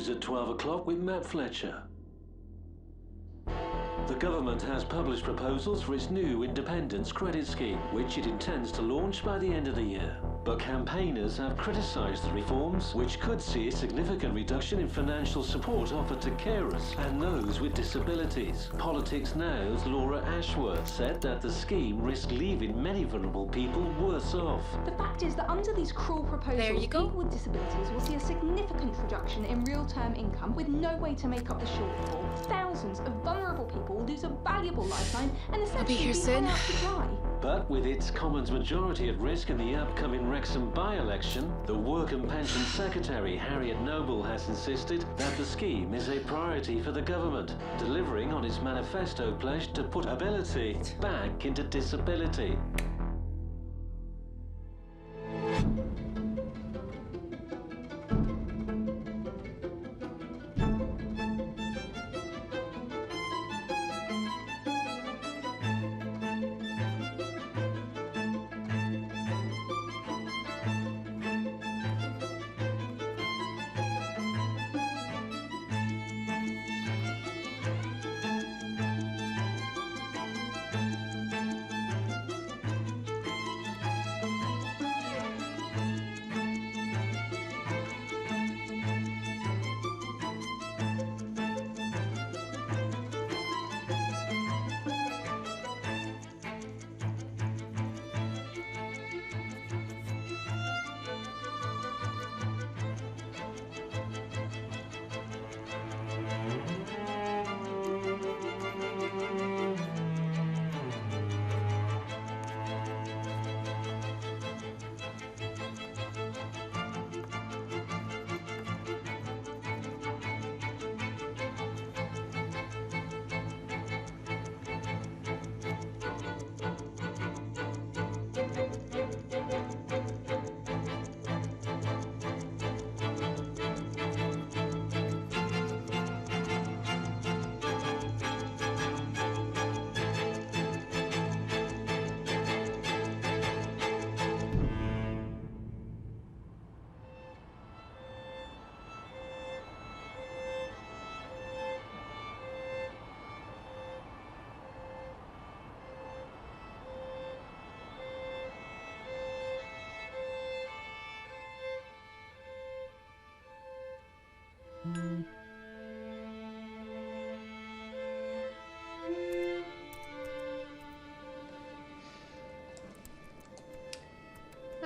News at 12 o'clock with Matt Fletcher. The government has published proposals for its new independence credit scheme, which it intends to launch by the end of the year. But campaigners have criticised the reforms, which could see a significant reduction in financial support offered to carers and those with disabilities. Politics Now's Laura Ashworth said that the scheme risks leaving many vulnerable people worse off. The fact is that under these cruel proposals, people with disabilities will see a significant reduction in real-term income with no way to make up the shortfall. Thousands of vulnerable people will lose a valuable lifeline and essentially be hung out to dry. But with its Commons majority at risk in the upcoming Wrexham by-election, the Work and Pension Secretary Harriet Noble has insisted that the scheme is a priority for the government, delivering on its manifesto pledge to put ability back into disability.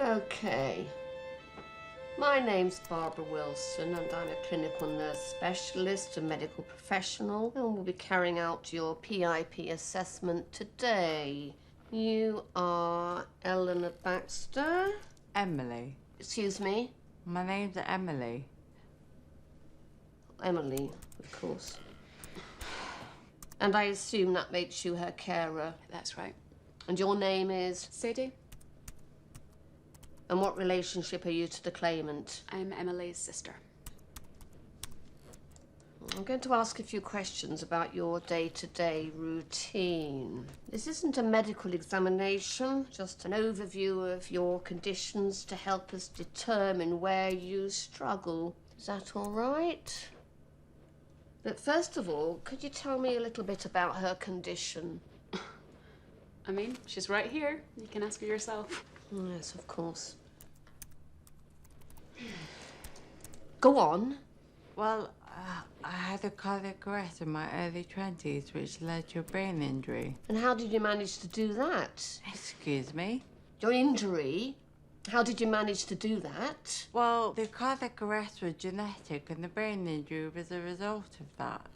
Okay. My name's Barbara Wilson and I'm a clinical nurse specialist, a medical professional, and we'll be carrying out your PIP assessment today. You are Eleanor Baxter? Emily. Excuse me? My name's Emily. Emily, of course. And I assume that makes you her carer? That's right. And your name is? Sadie. And what relationship are you to the claimant? I'm Emily's sister. I'm going to ask a few questions about your day-to-day routine. This isn't a medical examination, just an overview of your conditions to help us determine where you struggle. Is that all right? But first of all, could you tell me a little bit about her condition? I mean, she's right here. You can ask her yourself. Yes, of course. Go on. Well, I had a cardiac arrest in my early 20s, which led to a brain injury. And how did you manage to do that? Excuse me? Your injury? How did you manage to do that? Well, the cardiac arrest was genetic and the brain injury was a result of that.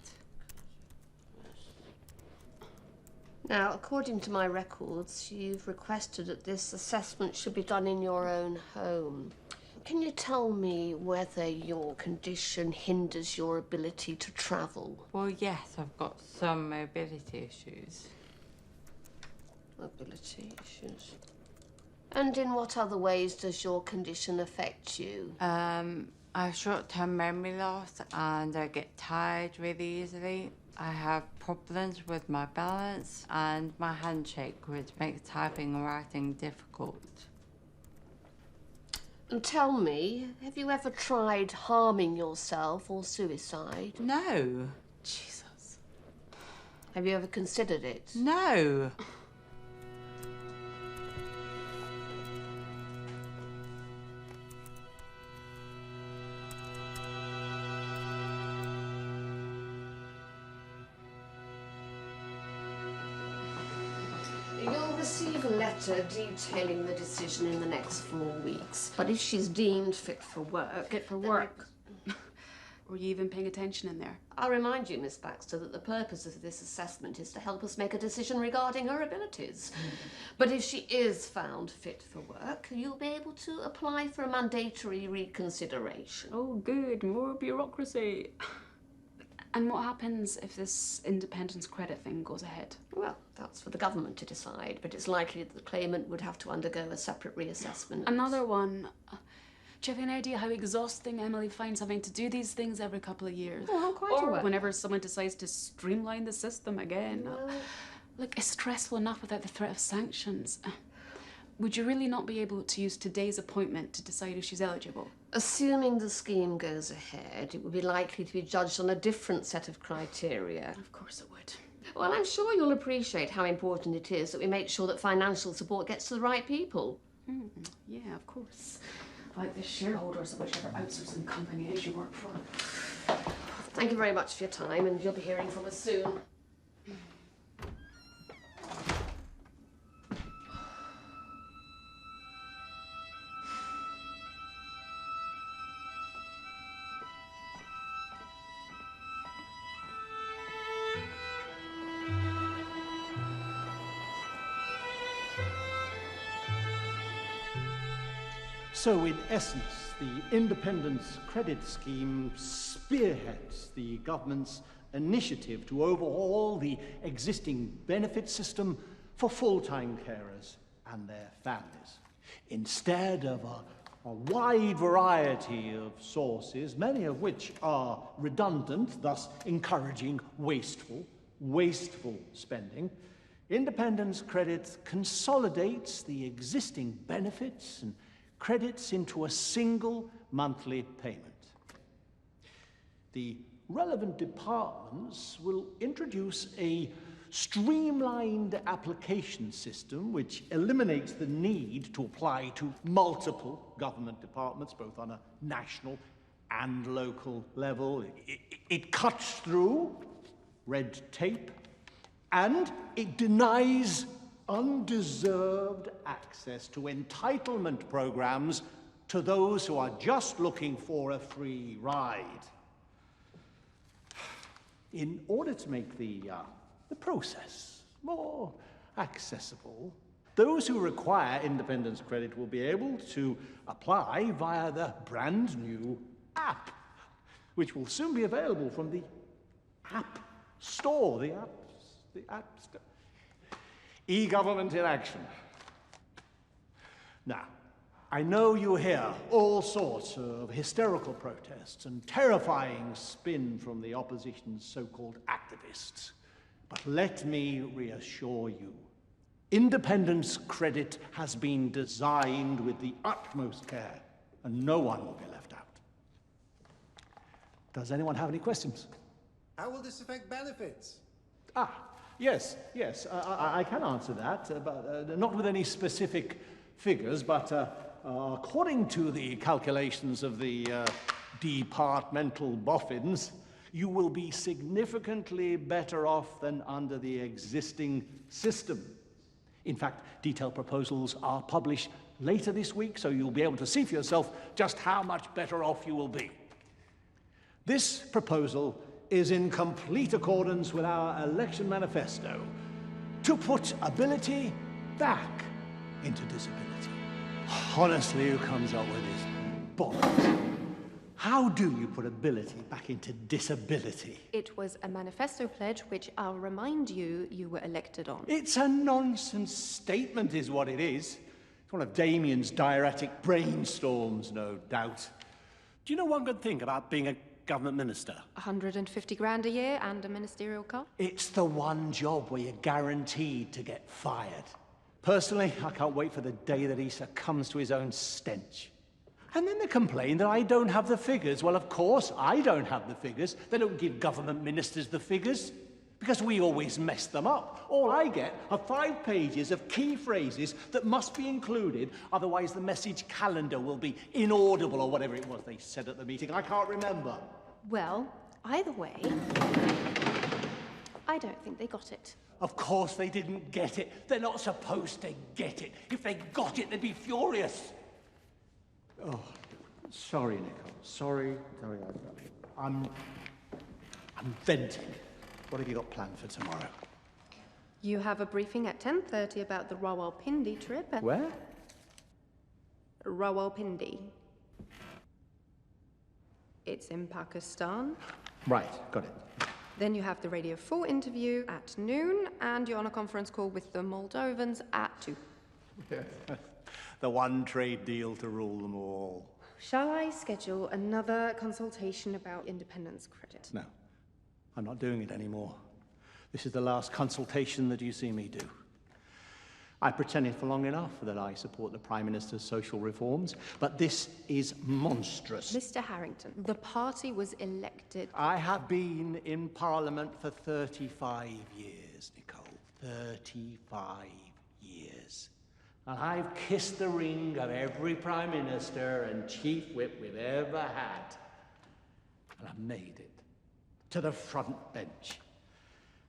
Now, according to my records, you've requested that this assessment should be done in your own home. Can you tell me whether your condition hinders your ability to travel? Well, yes, I've got some mobility issues. Mobility issues. And in what other ways does your condition affect you? I have short-term memory loss and I get tired really easily. I have problems with my balance and my handshake, which makes typing and writing difficult. And tell me, have you ever tried harming yourself or suicide? No. Jesus. Have you ever considered it? No. You'll receive a letter detailing the decision in the next 4 weeks. But if she's deemed fit for work... Fit for work? Were you even paying attention in there? I'll remind you, Miss Baxter, that the purpose of this assessment is to help us make a decision regarding her abilities. But if she is found fit for work, you'll be able to apply for a mandatory reconsideration. Oh, good. More bureaucracy. And what happens if this independence credit thing goes ahead? Well, that's for the government to decide, but it's likely that the claimant would have to undergo a separate reassessment. Another one. Do you have any idea how exhausting Emily finds having to do these things every couple of years? Oh, I'm quite aware. Whenever someone decides to streamline the system again. Well... Look, it's stressful enough without the threat of sanctions. Would you really not be able to use today's appointment to decide if she's eligible? Assuming the scheme goes ahead, it would be likely to be judged on a different set of criteria. Of course it would. Well, I'm sure you'll appreciate how important it is that we make sure that financial support gets to the right people. Yeah, of course. Like the shareholders of whichever outsourcing company it is you work for. Thank you very much for your time, and you'll be hearing from us soon. So, in essence, the Independence Credit Scheme spearheads the government's initiative to overhaul the existing benefit system for full-time carers and their families. Instead of a wide variety of sources, many of which are redundant, thus encouraging wasteful spending, Independence Credit consolidates the existing benefits and credits into a single monthly payment. The relevant departments will introduce a streamlined application system which eliminates the need to apply to multiple government departments, both on a national and local level. It cuts through red tape, and it denies undeserved access to entitlement programs to those who are just looking for a free ride. In order to make the process more accessible, those who require independence credit will be able to apply via the brand new app, which will soon be available from the App Store, the App Store. E-government in action. Now, I know you hear all sorts of hysterical protests and terrifying spin from the opposition's so-called activists. But let me reassure you, independence credit has been designed with the utmost care, and no one will be left out. Does anyone have any questions? How will this affect benefits? Yes, I can answer that, but not with any specific figures, but according to the calculations of the departmental boffins, you will be significantly better off than under the existing system. In fact, detailed proposals are published later this week, so you'll be able to see for yourself just how much better off you will be. This proposal is in complete accordance with our election manifesto to put ability back into disability. Honestly, who comes up with this bollocks? How do you put ability back into disability? It was a manifesto pledge which, I'll remind you, you were elected on. It's a nonsense statement is what it is. It's one of Damien's diuretic brainstorms, no doubt. Do you know one good thing about being a government minister? 150 grand a year and a ministerial car? It's the one job where you're guaranteed to get fired. Personally, I can't wait for the day that he succumbs to his own stench. And then they complain that I don't have the figures. Well, of course, I don't have the figures. They don't give government ministers the figures, because we always mess them up. All I get are 5 pages of key phrases that must be included, otherwise the message calendar will be inaudible, or whatever it was they said at the meeting. I can't remember. Well, either way, I don't think they got it. Of course they didn't get it. They're not supposed to get it. If they got it, they'd be furious. Oh, sorry, Nicole. Sorry. I'm venting. What have you got planned for tomorrow? You have a briefing at 10:30 about the Rawalpindi trip. Where? Rawalpindi. It's in Pakistan. Right, got it. Then you have the Radio 4 interview at noon, and you're on a conference call with the Moldovans at 2. The one trade deal to rule them all. Shall I schedule another consultation about independence credit? No, I'm not doing it anymore. This is the last consultation that you see me do. I've pretended for long enough that I support the Prime Minister's social reforms, but this is monstrous. Mr. Harrington, the party was elected. I have been in Parliament for 35 years, Nicole. 35 years. And I've kissed the ring of every Prime Minister and Chief Whip we've ever had. And I've made it to the front bench.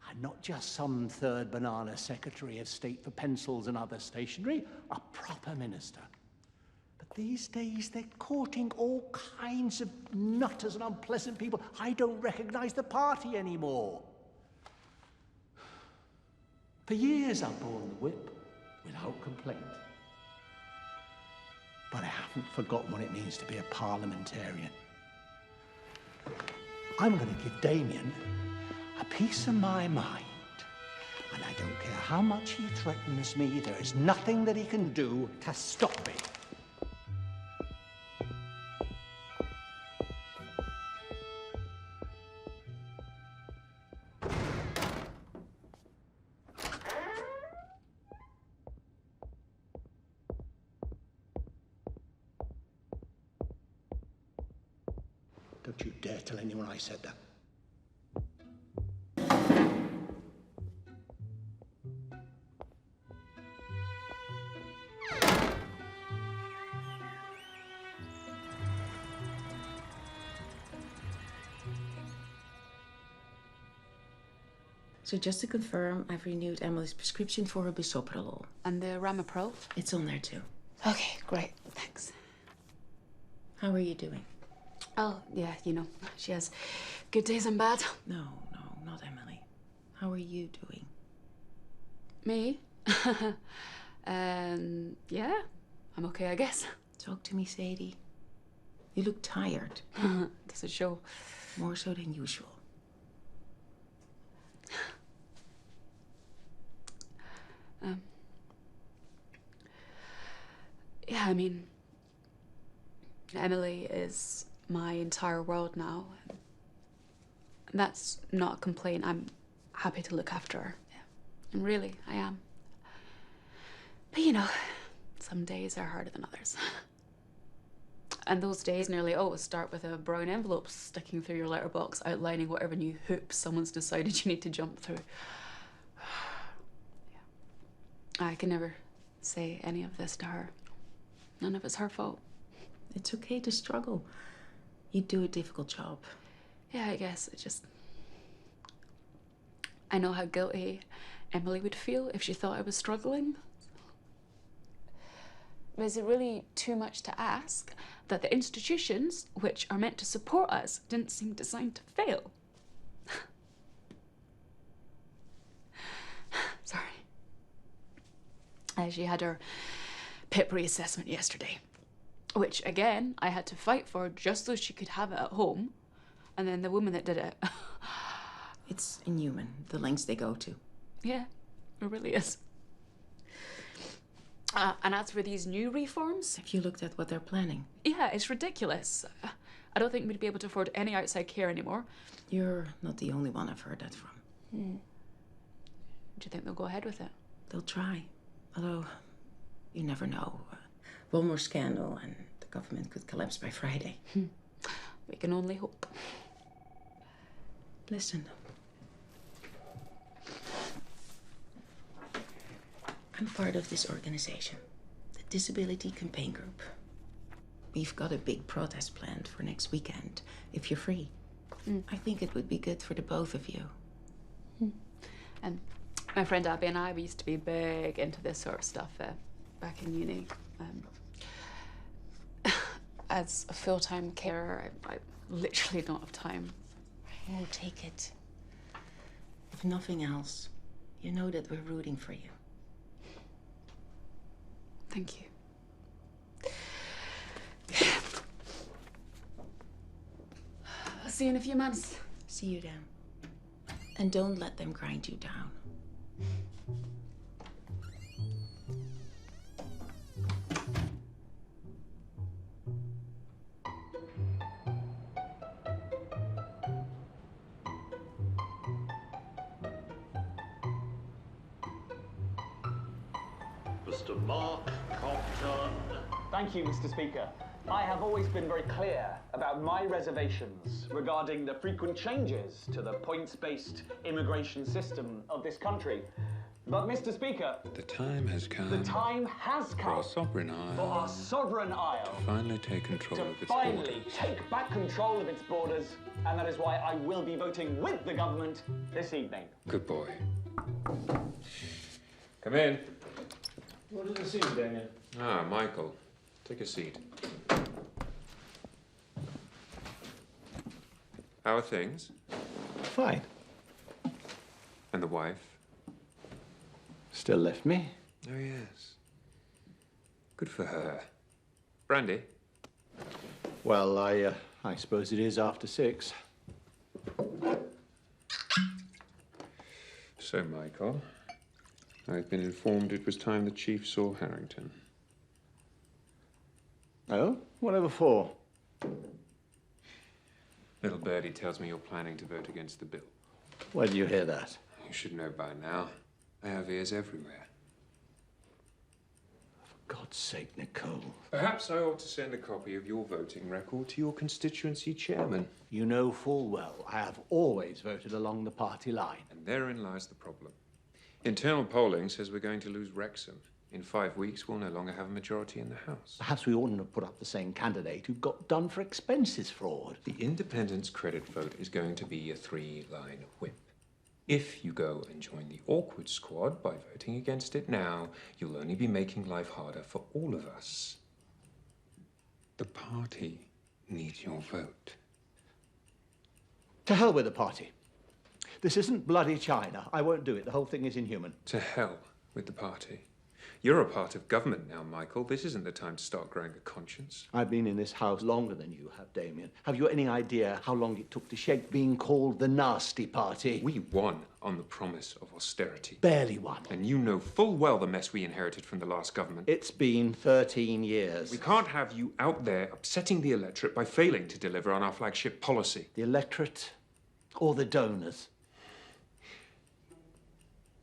I'm not just some third banana Secretary of State for pencils and other stationery, a proper minister. But these days they're courting all kinds of nutters and unpleasant people. I don't recognize the party anymore. For years I've borne the whip without complaint. But I haven't forgotten what it means to be a parliamentarian. I'm going to give Damien a piece of my mind. And I don't care how much he threatens me, there is nothing that he can do to stop me. Don't you dare tell anyone I said that. So just to confirm, I've renewed Emily's prescription for her bisoprolol. And the Ramipril? It's on there too. Okay, great. Thanks. How are you doing? Oh, yeah, you know, she has good days and bad. No, not Emily. How are you doing? Me? Yeah, I'm okay, I guess. Talk to me, Sadie. You look tired. Does it show? More so than usual. Yeah, I mean, Emily is my entire world now. And that's not a complaint. I'm happy to look after her. Yeah. And really, I am. But you know, some days are harder than others. And those days nearly always start with a brown envelope sticking through your letterbox outlining whatever new hoops someone's decided you need to jump through. Yeah. I can never say any of this to her. None of it's her fault. It's okay to struggle. You do a difficult job. Yeah, I guess I know how guilty Emily would feel if she thought I was struggling. But is it really too much to ask that the institutions which are meant to support us didn't seem designed to fail? Sorry. She had her PIP reassessment yesterday, which again I had to fight for just so she could have it at home. And then the woman that did it. It's inhuman, the lengths they go to. Yeah, it really is. And as for these new reforms? Have you looked at what they're planning? Yeah, it's ridiculous. I don't think we'd be able to afford any outside care anymore. You're not the only one I've heard that from. Do you think they'll go ahead with it? They'll try. Although, you never know. One more scandal and the government could collapse by Friday. We can only hope. Listen. I'm part of this organization, the Disability Campaign Group. We've got a big protest planned for next weekend, if you're free. I think it would be good for the both of you. And my friend Abby and I, we used to be big into this sort of stuff back in uni. As a full-time carer, I literally don't have time. Oh, take it. If nothing else, you know that we're rooting for you. Thank you. I'll see you in a few months. See you then. And don't let them grind you down. Mr. Mark Compton. Thank you, Mr. Speaker. I have always been very clear about my reservations regarding the frequent changes to the points-based immigration system of this country. But, Mr. Speaker, the time has come. The time has come. For our sovereign isle. For our sovereign isle. To finally take control of its finally borders. take back control of its borders. And that is why I will be voting with the government this evening. Good boy. Come in. What does it seem, Damien? Ah, Michael. Take a seat. How are things? Fine. And the wife? Still left me? Oh, yes. Good for her. Brandy? Well, I suppose it is after 6. So, Michael, I've been informed it was time the Chief saw Harrington. Oh? Whatever for? Little birdie tells me you're planning to vote against the bill. Where do you hear that? You should know by now. I have ears everywhere. For God's sake, Nicole. Perhaps I ought to send a copy of your voting record to your constituency chairman. You know full well I have always voted along the party line. And therein lies the problem. Internal polling says we're going to lose Wrexham. In 5 weeks, we'll no longer have a majority in the House. Perhaps we oughtn't have put up the same candidate who got done for expenses fraud. The independence credit vote is going to be a 3-line whip. If you go and join the awkward squad by voting against it now, you'll only be making life harder for all of us. The party needs your vote. To hell with the party. This isn't bloody China. I won't do it. The whole thing is inhuman. To hell with the party. You're a part of government now, Michael. This isn't the time to start growing a conscience. I've been in this house longer than you have, Damien. Have you any idea how long it took to shake being called the nasty party? We won on the promise of austerity. Barely won. And you know full well the mess we inherited from the last government. It's been 13 years. We can't have you out there upsetting the electorate by failing to deliver on our flagship policy. The electorate or the donors?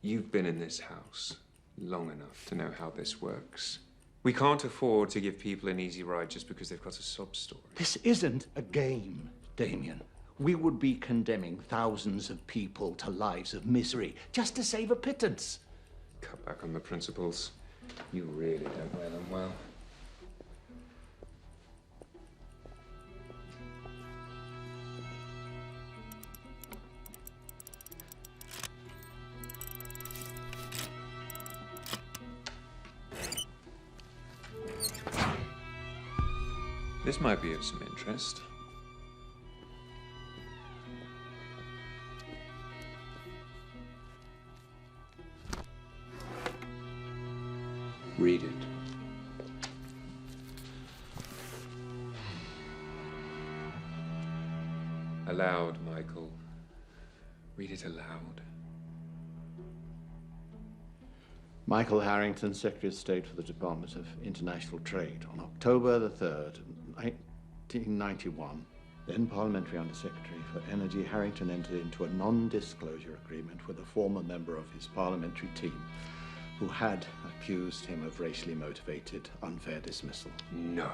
You've been in this house long enough to know how this works. We can't afford to give people an easy ride just because they've got a sob story. This isn't a game, Damien. We would be condemning thousands of people to lives of misery just to save a pittance. Cut back on the principles. You really don't wear them well. This might be of some interest. Read it. Aloud, Michael. Read it aloud. Michael Harrington, Secretary of State for the Department of International Trade, on October the 3rd, 1991, then Parliamentary Undersecretary for Energy, Harrington entered into a non-disclosure agreement with a former member of his parliamentary team who had accused him of racially motivated unfair dismissal. No.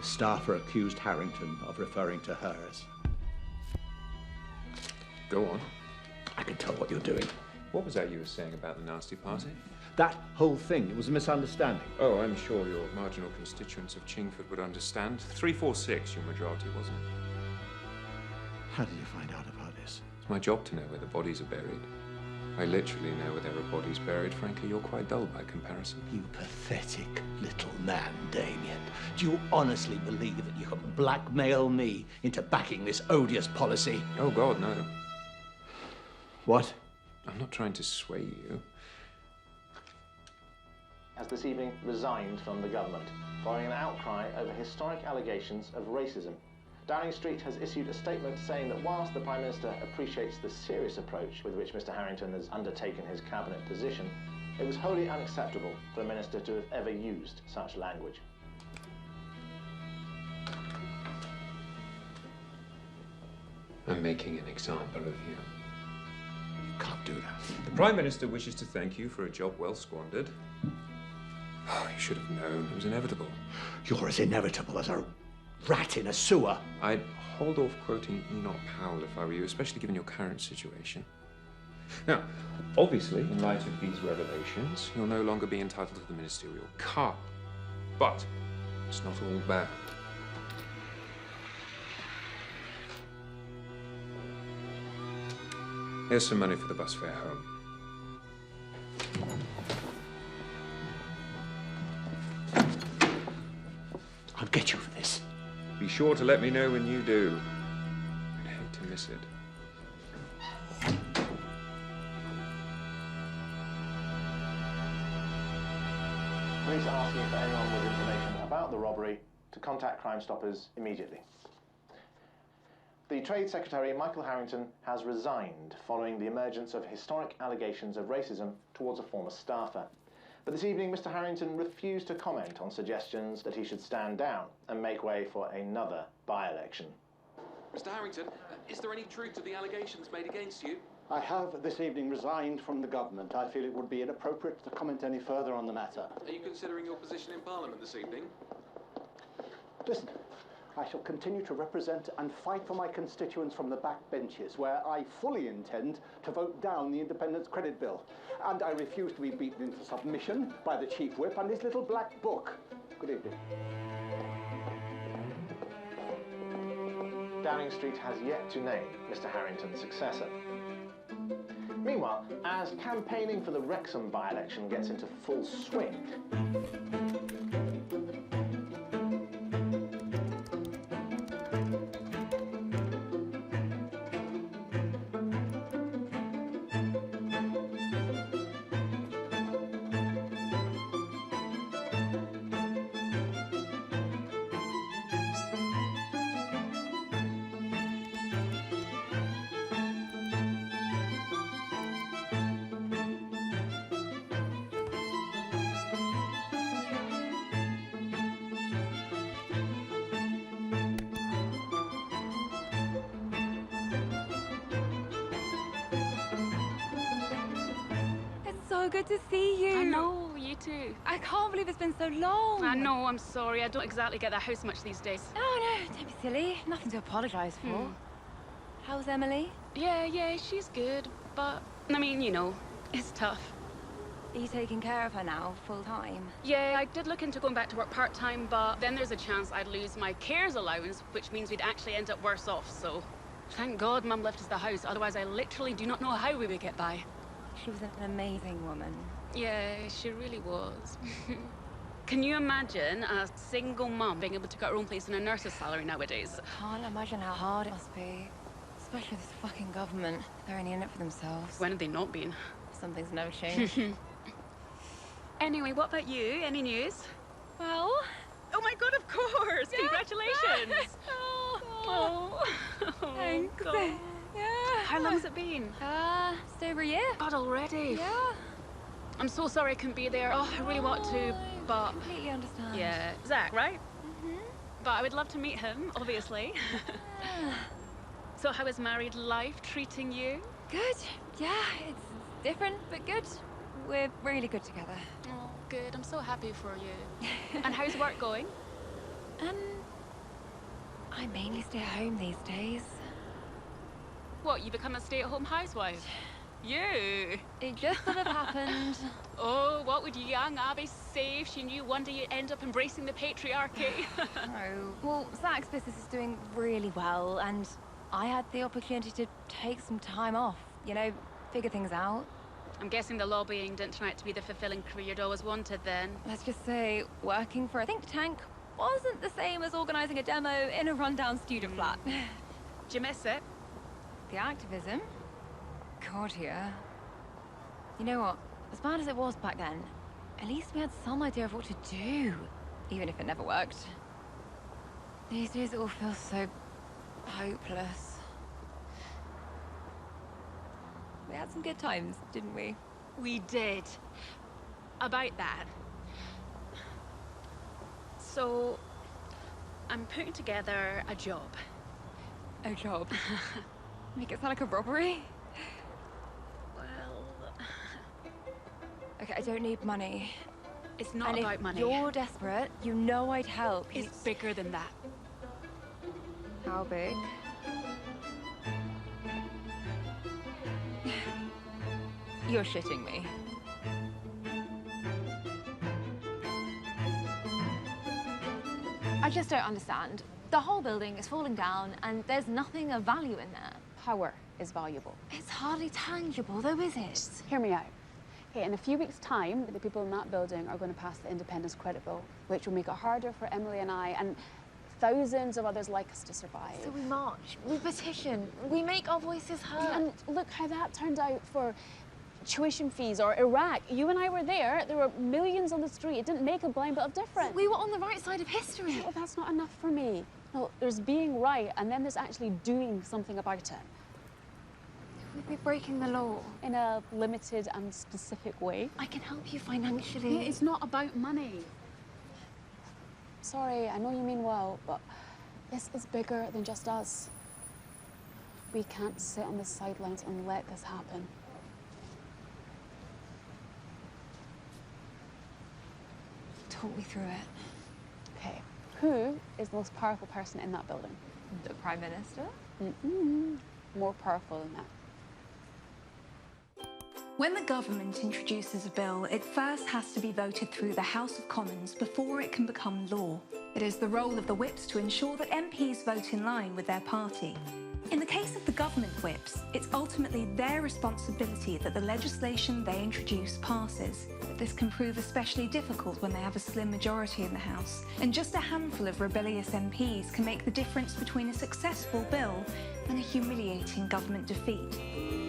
The staffer accused Harrington of referring to her as... Go on. I can tell what you're doing. What was that you were saying about the nasty party? That whole thing, it was a misunderstanding. Oh, I'm sure your marginal constituents of Chingford would understand. 346, your majority, wasn't it? How did you find out about this? It's my job to know where the bodies are buried. I literally know where there are bodies buried. Frankly, you're quite dull by comparison. You pathetic little man, Damien. Do you honestly believe that you can blackmail me into backing this odious policy? Oh, God, no. What? I'm not trying to sway you. Has this evening resigned from the government following an outcry over historic allegations of racism. Downing Street has issued a statement saying that whilst the Prime Minister appreciates the serious approach with which Mr Harrington has undertaken his cabinet position, it was wholly unacceptable for a minister to have ever used such language. I'm making an example of you. You can't do that. The Prime Minister wishes to thank you for a job well squandered. Oh, you should have known. It was inevitable. You're as inevitable as a rat in a sewer. I'd hold off quoting Enoch Powell if I were you, especially given your current situation. Now, obviously, in light of these revelations, you'll no longer be entitled to the ministerial car. But it's not all bad. Here's some money for the bus fare home. I'll get you for this. Be sure to let me know when you do. I'd hate to miss it. Police are asking for anyone with information about the robbery to contact Crime Stoppers immediately. The Trade Secretary, Michael Harrington, has resigned following the emergence of historic allegations of racism towards a former staffer. But this evening, Mr Harrington refused to comment on suggestions that he should stand down and make way for another by-election. Mr Harrington, is there any truth to the allegations made against you? I have this evening resigned from the government. I feel it would be inappropriate to comment any further on the matter. Are you considering your position in Parliament this evening? Listen, I shall continue to represent and fight for my constituents from the back benches, where I fully intend to vote down the Independence Credit Bill. And I refuse to be beaten into submission by the Chief Whip and his little black book. Good evening. Downing Street has yet to name Mr Harrington's successor. Meanwhile, as campaigning for the Wrexham by-election gets into full swing, So good to see you. I know, you too. I can't believe it's been so long. I know, I'm sorry. I don't exactly get the house much these days. Oh, no, don't be silly. Nothing to apologise for. How's Emily? Yeah, she's good. But, I mean, you know, it's tough. Are you taking care of her now, full time? Yeah, I did look into going back to work part-time, but then there's a chance I'd lose my cares allowance, which means we'd actually end up worse off, so... Thank God Mum left us the house, otherwise I literally do not know how we would get by. She was an amazing woman. Yeah, she really was. Can you imagine a single mum being able to get her own place in a nurse's salary nowadays? Can't imagine how hard it must be. Especially this fucking government. They're only in it for themselves. When have they not been? Something's never changed. Anyway, what about you? Any news? Well... Oh my God, of course! Yeah. Congratulations! Oh, thanks. God. Yeah. How long's it been? Just over a year. God, already? Yeah. I'm so sorry I couldn't be there. Oh, I really want to, but... I completely understand. Yeah. Zach, right? Mm-hmm. But I would love to meet him, obviously. So how is married life treating you? Good. Yeah, it's different, but good. We're really good together. Oh, good. I'm so happy for you. And how's work going? I mainly stay at home these days. What, you become a stay-at-home housewife? You? It just sort of happened. Oh, what would young Abby say if she knew one day you'd end up embracing the patriarchy? No. Well, Zach's business is doing really well, and I had the opportunity to take some time off, you know, figure things out. I'm guessing the lobbying didn't turn out to be the fulfilling career you'd always wanted then. Let's just say working for a think tank wasn't the same as organising a demo in a rundown student flat. Do you miss it? The activism? God, yeah. You know what? As bad as it was back then, at least we had some idea of what to do, even if it never worked. These days it all feels so hopeless. We had some good times, didn't we? We did. About that. So, I'm putting together a job. A job? Make it sound like a robbery? Well... Okay, I don't need money. It's not about money. If you're desperate, you know I'd help. It's bigger than that. How big? You're shitting me. I just don't understand. The whole building is falling down and there's nothing of value in there. Power is valuable. It's hardly tangible though, is it? Just hear me out. Okay, in a few weeks' time, the people in that building are going to pass the Independence Credit Bill, which will make it harder for Emily and I and thousands of others like us to survive. So we march, we petition, we make our voices heard. And look how that turned out for tuition fees or Iraq. You and I were there. There were millions on the street. It didn't make a blind bit of difference. We were on the right side of history. Well, that's not enough for me. No, there's being right, and then there's actually doing something about it. We'd be breaking the law. In a limited and specific way. I can help you financially. It's not about money. Sorry, I know you mean well, but this is bigger than just us. We can't sit on the sidelines and let this happen. Talk me through it. Okay, who is the most powerful person in that building? The Prime Minister? Mm-mm. More powerful than that. When the government introduces a bill, it first has to be voted through the House of Commons before it can become law. It is the role of the whips to ensure that MPs vote in line with their party. In the case of the government whips, it's ultimately their responsibility that the legislation they introduce passes. But this can prove especially difficult when they have a slim majority in the House, and just a handful of rebellious MPs can make the difference between a successful bill and a humiliating government defeat.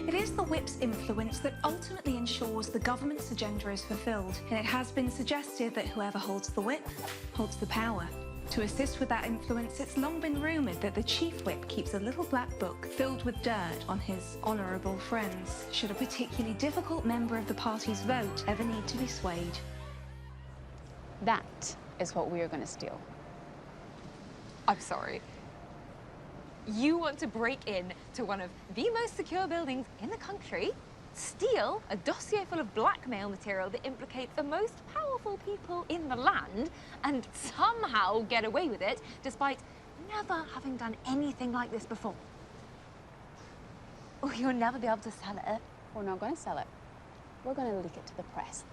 It is the whip's influence that ultimately ensures the government's agenda is fulfilled, and it has been suggested that whoever holds the whip holds the power. To assist with that influence, it's long been rumoured that the chief whip keeps a little black book filled with dirt on his honourable friends, should a particularly difficult member of the party's vote ever need to be swayed. That is what we are going to steal. I'm sorry. You want to break in to one of the most secure buildings in the country, steal a dossier full of blackmail material that implicates the most powerful people in the land, and somehow get away with it despite never having done anything like this before. Oh, you'll never be able to sell it. We're not going to sell it. We're going to leak it to the press.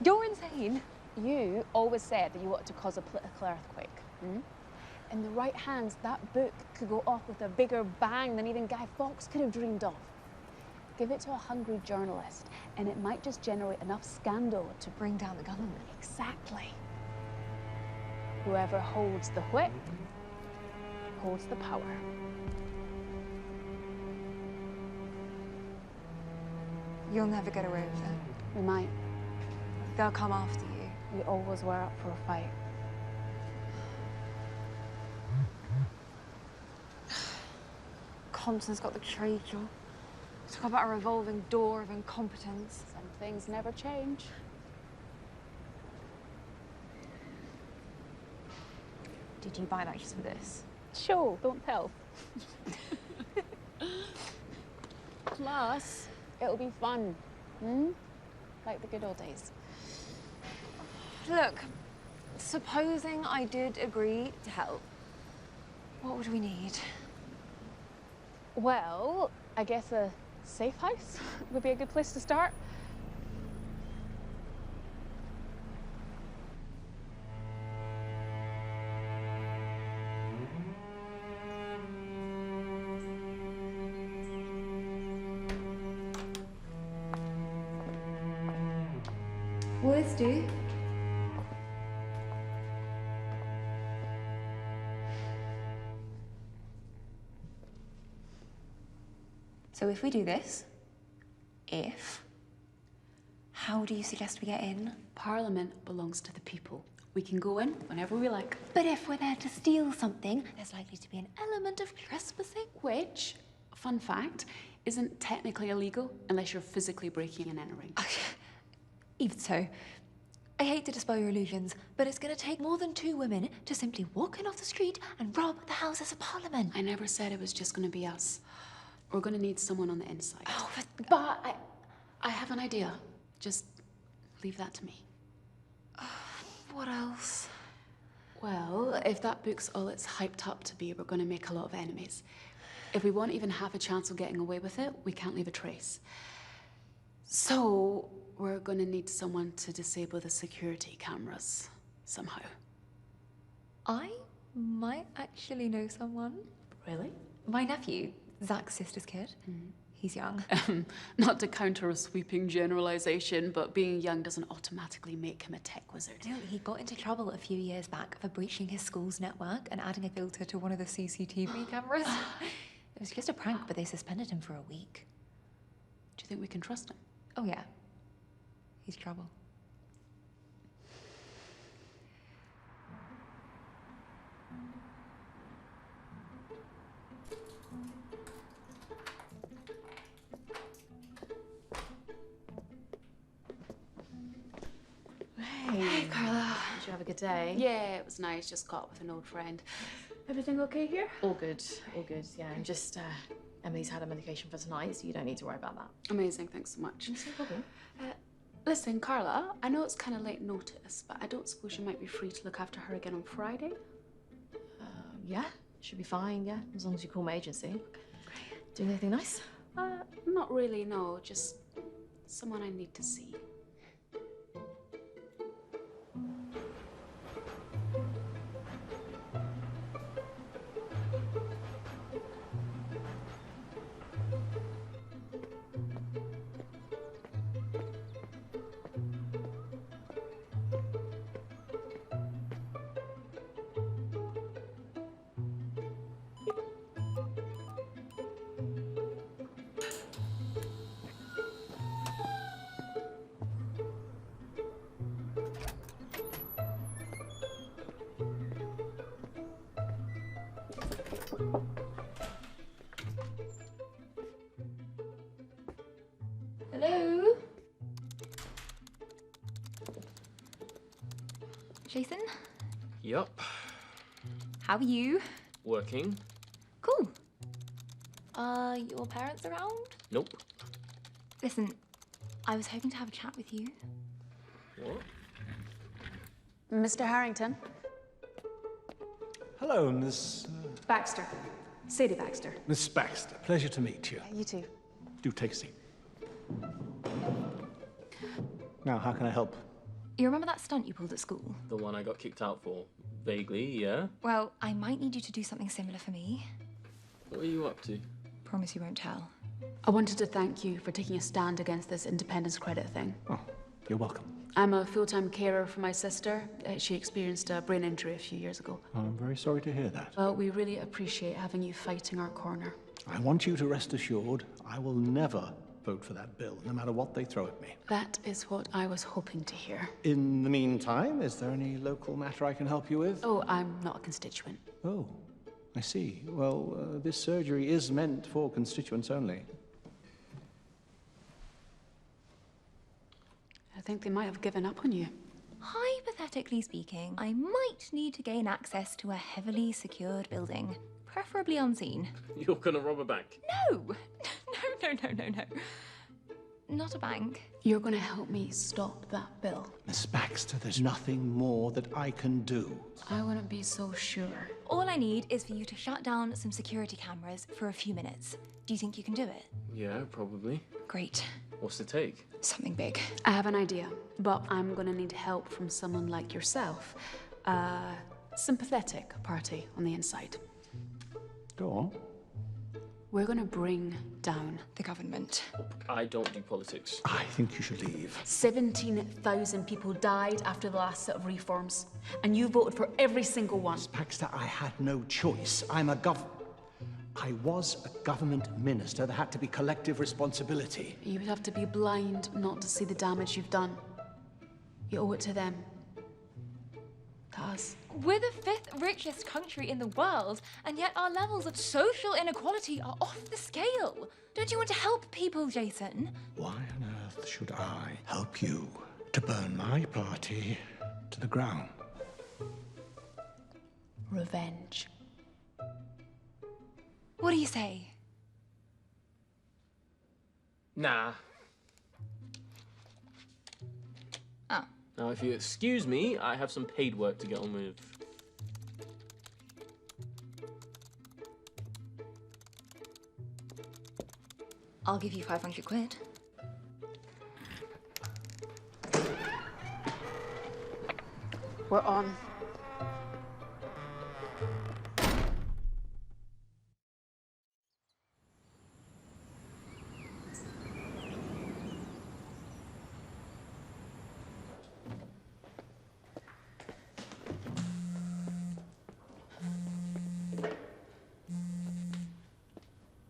You're insane. You always said that you wanted to cause a political earthquake. Hmm? In the right hands, that book could go off with a bigger bang than even Guy Fawkes could have dreamed of. Give it to a hungry journalist, and it might just generate enough scandal to bring down the government. Exactly. Whoever holds the whip holds the power. You'll never get away with it. We might. They'll come after you. We always were up for a fight. Compton's got the trade job. Talk about a revolving door of incompetence. Some things never change. Did you buy that just for this? Sure, don't tell. Plus, it'll be fun. Hmm? Like the good old days. Look, supposing I did agree to help, What would we need? Well, I guess a safe house would be a good place to start. Will this do? So if we do this, how do you suggest we get in? Parliament belongs to the people. We can go in whenever we like. But if we're there to steal something, there's likely to be an element of trespassing. Which, fun fact, isn't technically illegal unless you're physically breaking and entering. Even so, I hate to dispel your illusions, but it's going to take more than 2 women to simply walk in off the street and rob the Houses of Parliament. I never said it was just going to be us. We're going to need someone on the inside. Oh, but I have an idea. Just leave that to me. What else? Well, if that book's all it's hyped up to be, we're going to make a lot of enemies. If we want even half a chance of getting away with it, we can't leave a trace. So we're going to need someone to disable the security cameras somehow. I might actually know someone. Really? My nephew, Zach's sister's kid. He's young. Not to counter a sweeping generalization, but being young doesn't automatically make him a tech wizard. No, he got into trouble a few years back for breaching his school's network and adding a filter to one of the CCTV cameras. It was just a prank, but they suspended him for a week. Do you think we can trust him? Oh, yeah. He's trouble. Hey, Carla. Did you have a good day? Yeah, it was nice. Just caught up with an old friend. Everything okay here? All good, all good. Yeah, I'm just, Emily's had her medication for tonight, so you don't need to worry about that. Amazing, thanks so much. It's no problem. Listen, Carla, I know it's kind of late notice, but I don't suppose you might be free to look after her again on Friday? Yeah, should be fine, yeah, as long as you call my agency. Great. Doing anything nice? Not really, no. Just someone I need to see. Hello? Jason? Yup. How are you? Working. Cool. Your parents around? Nope. Listen, I was hoping to have a chat with you. What? Mr. Harrington? Hello, Miss... Baxter. Sadie Baxter. Miss Baxter. Pleasure to meet you. You too. Do take a seat. Now, how can I help? You remember that stunt you pulled at school? The one I got kicked out for. Vaguely, yeah. Well, I might need you to do something similar for me. What are you up to? Promise you won't tell. I wanted to thank you for taking a stand against this independence credit thing. Oh, you're welcome. I'm a full-time carer for my sister. She experienced a brain injury a few years ago. I'm very sorry to hear that. Well, we really appreciate having you fighting our corner. I want you to rest assured I will never vote for that bill, no matter what they throw at me. That is what I was hoping to hear. In the meantime, is there any local matter I can help you with? Oh, I'm not a constituent. Oh, I see. Well, this surgery is meant for constituents only. I think they might have given up on you. Hypothetically speaking, I might need to gain access to a heavily secured building, preferably unseen. You're gonna rob a bank? No! No. Not a bank. You're gonna help me stop that bill. Miss Baxter, there's nothing more that I can do. I wouldn't be so sure. All I need is for you to shut down some security cameras for a few minutes. Do you think you can do it? Yeah, probably. Great. What's the take? Something big. I have an idea, but I'm gonna need help from someone like yourself. A sympathetic party on the inside. Go on. We're gonna bring down the government. I don't do politics. I think you should leave. 17,000 people died after the last set of reforms, and you voted for every single one. Miss Baxter, I had no choice. I was a government minister. There had to be collective responsibility. You would have to be blind not to see the damage you've done. You owe it to them. To us. We're the 5th richest country in the world, and yet our levels of social inequality are off the scale. Don't you want to help people, Jason? Why on earth should I help you to burn my party to the ground? Revenge. What do you say? Nah. Oh. Now, if you excuse me, I have some paid work to get on with. I'll give you 500 quid. We're on.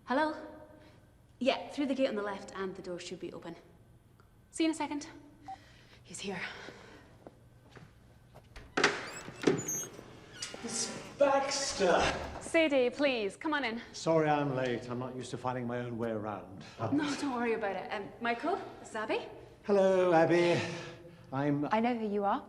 Hello? Yeah, through the gate on the left, and the door should be open. See you in a second. He's here. Miss Baxter! Sadie, please, come on in. Sorry I'm late. I'm not used to finding my own way around. No, don't worry about it. Michael, this is Abby. Hello, Abby. I know who you are.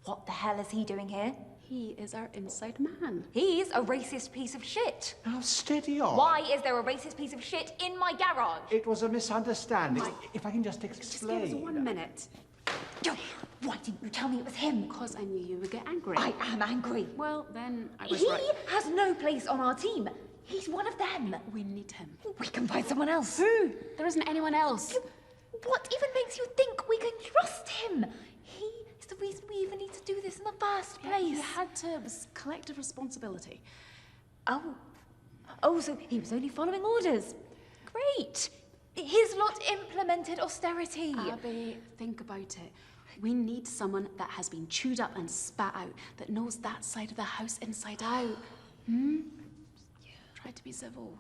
What the hell is he doing here? He is our inside man. He's a racist piece of shit. Now, steady on. Why is there a racist piece of shit in my garage? It was a misunderstanding. If I can just explain. Just give us 1 minute. Why didn't you tell me it was him? Because I knew you would get angry. I am angry. Well, then I was He right. has no place on our team. He's one of them. We need him. We can find someone else. Who? There isn't anyone else. What even makes you think we can trust him? He is the reason we even need to do this in the first place. He had to. It was collective responsibility. Oh, so he was only following orders. Great. His lot implemented austerity. Abby, think about it. We need someone that has been chewed up and spat out, that knows that side of the house inside out. Yeah. Try to be civil.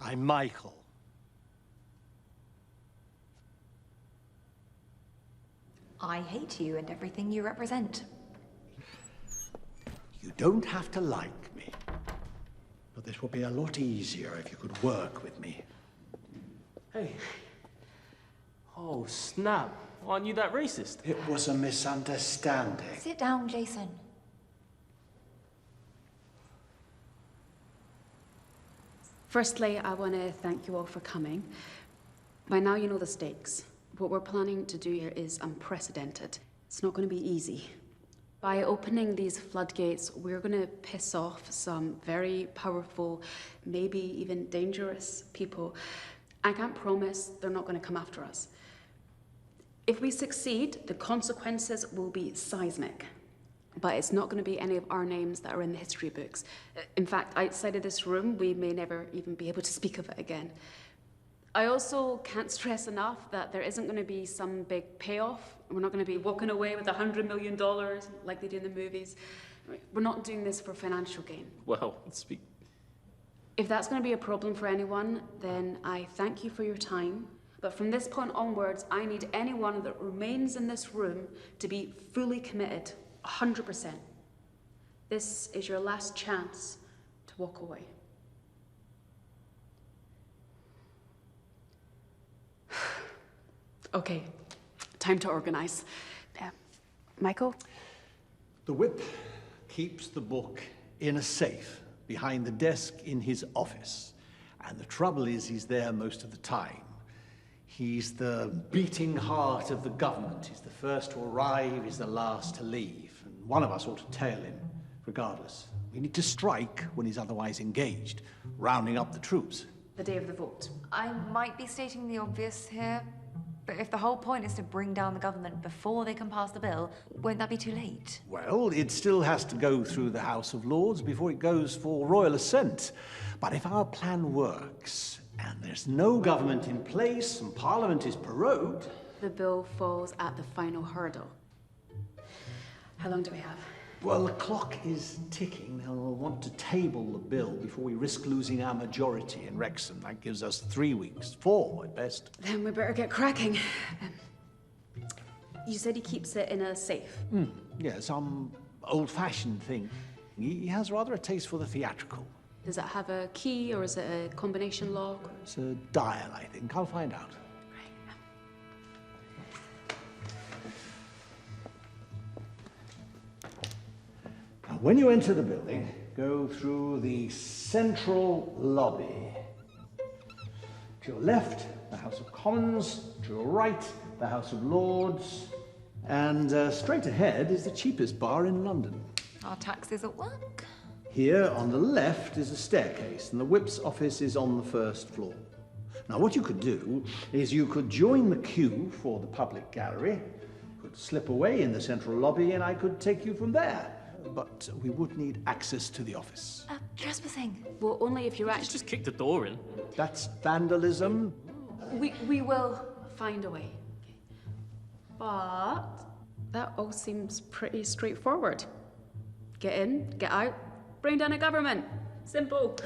I'm Michael. I hate you and everything you represent. You don't have to like me. But this would be a lot easier if you could work with me. Hey. Oh, snap. Aren't you that racist? It was a misunderstanding. Sit down, Jason. Firstly, I want to thank you all for coming. By now you know the stakes. What we're planning to do here is unprecedented. It's not going to be easy. By opening these floodgates, we're going to piss off some very powerful, maybe even dangerous people. I can't promise they're not going to come after us. If we succeed, the consequences will be seismic. But it's not going to be any of our names that are in the history books. In fact, outside of this room, we may never even be able to speak of it again. I also can't stress enough that there isn't going to be some big payoff. We're not going to be walking away with $100 million like they do in the movies. We're not doing this for financial gain. Well, If that's going to be a problem for anyone, then I thank you for your time. But from this point onwards, I need anyone that remains in this room to be fully committed, 100%. This is your last chance to walk away. Okay, time to organize. Michael? The whip keeps the book in a safe behind the desk in his office. And the trouble is, he's there most of the time. He's the beating heart of the government. He's the first to arrive, he's the last to leave. And one of us ought to tail him, regardless. We need to strike when he's otherwise engaged, rounding up the troops. The day of the vote. I might be stating the obvious here, but if the whole point is to bring down the government before they can pass the bill, won't that be too late? Well, it still has to go through the House of Lords before it goes for royal assent. But if our plan works, and there's no government in place, and Parliament is prorogued... The bill falls at the final hurdle. How long do we have? Well, the clock is ticking. They'll want to table the bill before we risk losing our majority in Wrexham. That gives us 3 weeks, 4 at best. Then we better get cracking. You said he keeps it in a safe? Yeah, some old-fashioned thing. He has rather a taste for the theatrical. Does it have a key, or is it a combination lock? It's a dial, I think. I'll find out. Now, when you enter the building, go through the central lobby. To your left, the House of Commons. To your right, the House of Lords. And straight ahead is the cheapest bar in London. Our taxis at work? Here on the left is a staircase, and the whip's office is on the first floor. Now, what you could do is you could join the queue for the public gallery, could slip away in the central lobby, and I could take you from there. But we would need access to the office. Trespassing. Well, only if you're actually... Just kick the door in. That's vandalism. We will find a way. But that all seems pretty straightforward. Get in, get out, bring down a government. Simple.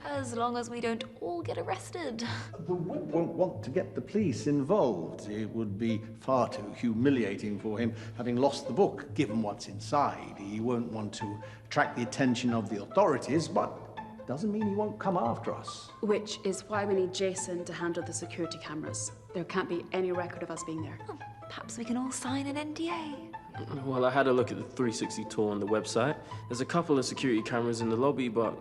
As long as we don't all get arrested. The whip won't want to get the police involved. It would be far too humiliating for him, having lost the book, given what's inside. He won't want to attract the attention of the authorities, but doesn't mean he won't come after us. Which is why we need Jason to handle the security cameras. There can't be any record of us being there. Oh, perhaps we can all sign an NDA. Well, I had a look at the 360 tour on the website. There's a couple of security cameras in the lobby, but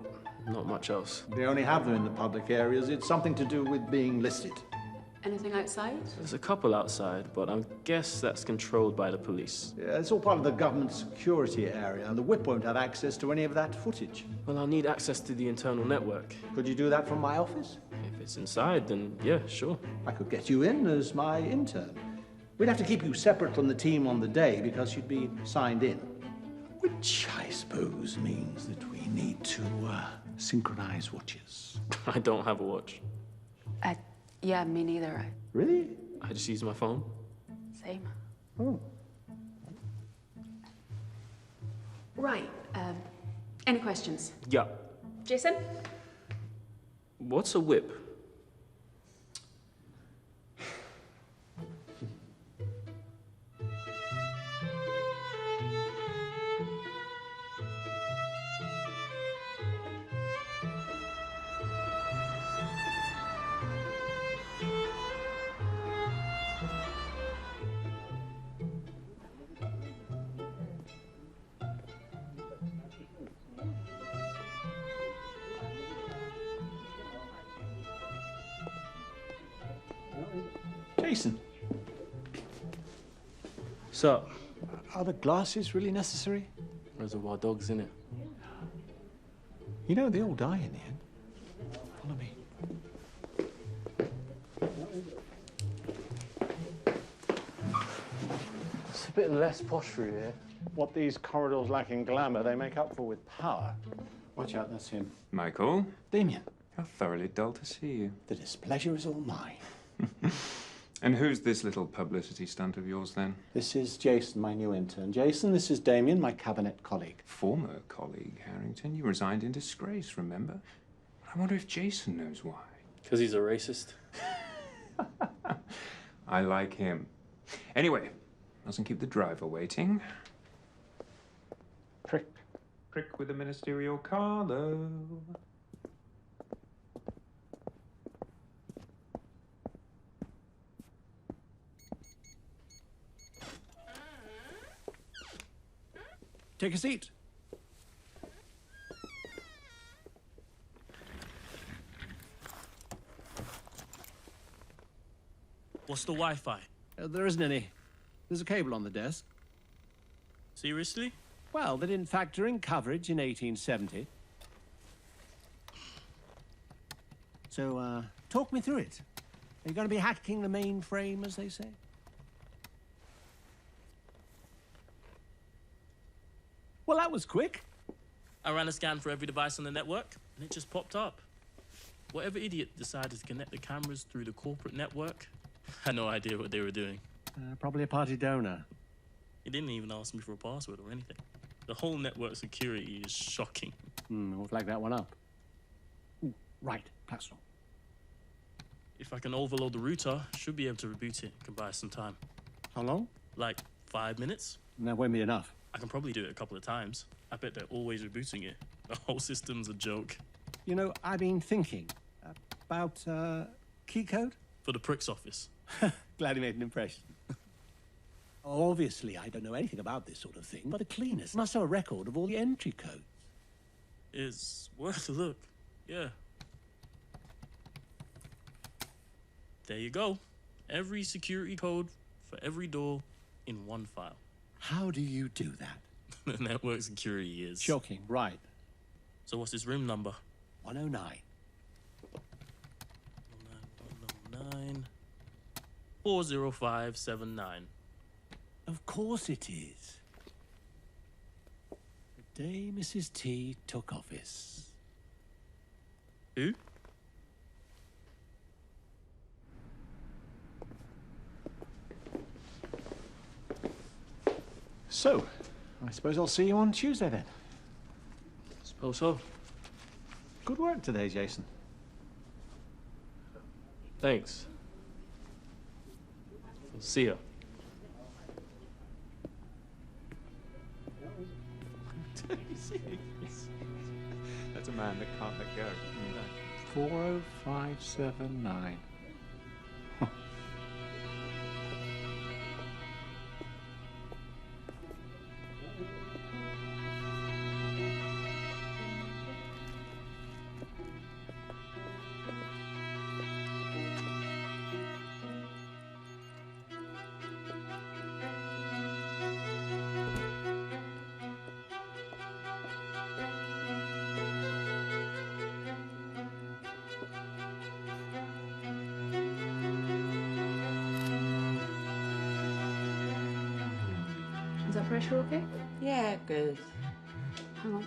not much else. They only have them in the public areas. It's something to do with being listed. Anything outside? There's a couple outside, but I guess that's controlled by the police. Yeah, it's all part of the government security area, and the whip won't have access to any of that footage. Well, I'll need access to the internal network. Could you do that from my office? If it's inside, then yeah, sure. I could get you in as my intern. We'd have to keep you separate from the team on the day because you'd be signed in. Which, I suppose, means that we need to synchronize watches. I don't have a watch. Yeah, me neither. Really? I just use my phone. Same. Oh. Right. Any questions? Yeah. Jason? What's a whip? Jason. So, are the glasses really necessary? Reservoir dogs in it. You know, they all die in the end. Follow me. It's a bit less posh for you here. What these corridors lack in glamour, they make up for with power. Watch out, that's him. Michael? Damien. How thoroughly dull to see you. The displeasure is all mine. And who's this little publicity stunt of yours, then? This is Jason, my new intern. Jason, this is Damien, my cabinet colleague. Former colleague, Harrington. You resigned in disgrace, remember? I wonder if Jason knows why. Because he's a racist. I like him. Anyway, mustn't keep the driver waiting. Prick. Prick with a ministerial collar. Take a seat. What's the Wi-Fi? There isn't any. There's a cable on the desk. Seriously? Well, they didn't factor in coverage in 1870. So, talk me through it. Are you going to be hacking the mainframe, as they say? Well, that was quick. I ran a scan for every device on the network, and it just popped up. Whatever idiot decided to connect the cameras through the corporate network had no idea what they were doing. Probably a party donor. He didn't even ask me for a password or anything. The whole network security is shocking. We'll flag that one up. Ooh, right, personal. If I can overload the router, I should be able to reboot it. Can buy some time. How long? Like 5 minutes? That won't be enough. I can probably do it a couple of times. I bet they're always rebooting it. The whole system's a joke. You know, I've been thinking about key code. For the prick's office. Glad he made an impression. Obviously, I don't know anything about this sort of thing, but the cleaners must have a record of all the entry codes. It's worth a look, yeah. There you go. Every security code for every door in one file. How do you do that? The network security is... Shocking, right. So what's his room number? 109. 109 40579. Of course it is. The day Mrs. T took office. Who? So, I suppose I'll see you on Tuesday then. Suppose so. Good work today, Jason. Thanks. See ya. That's a man that can't let go. 40579. Is that pressure okay? Yeah, good. Hang on.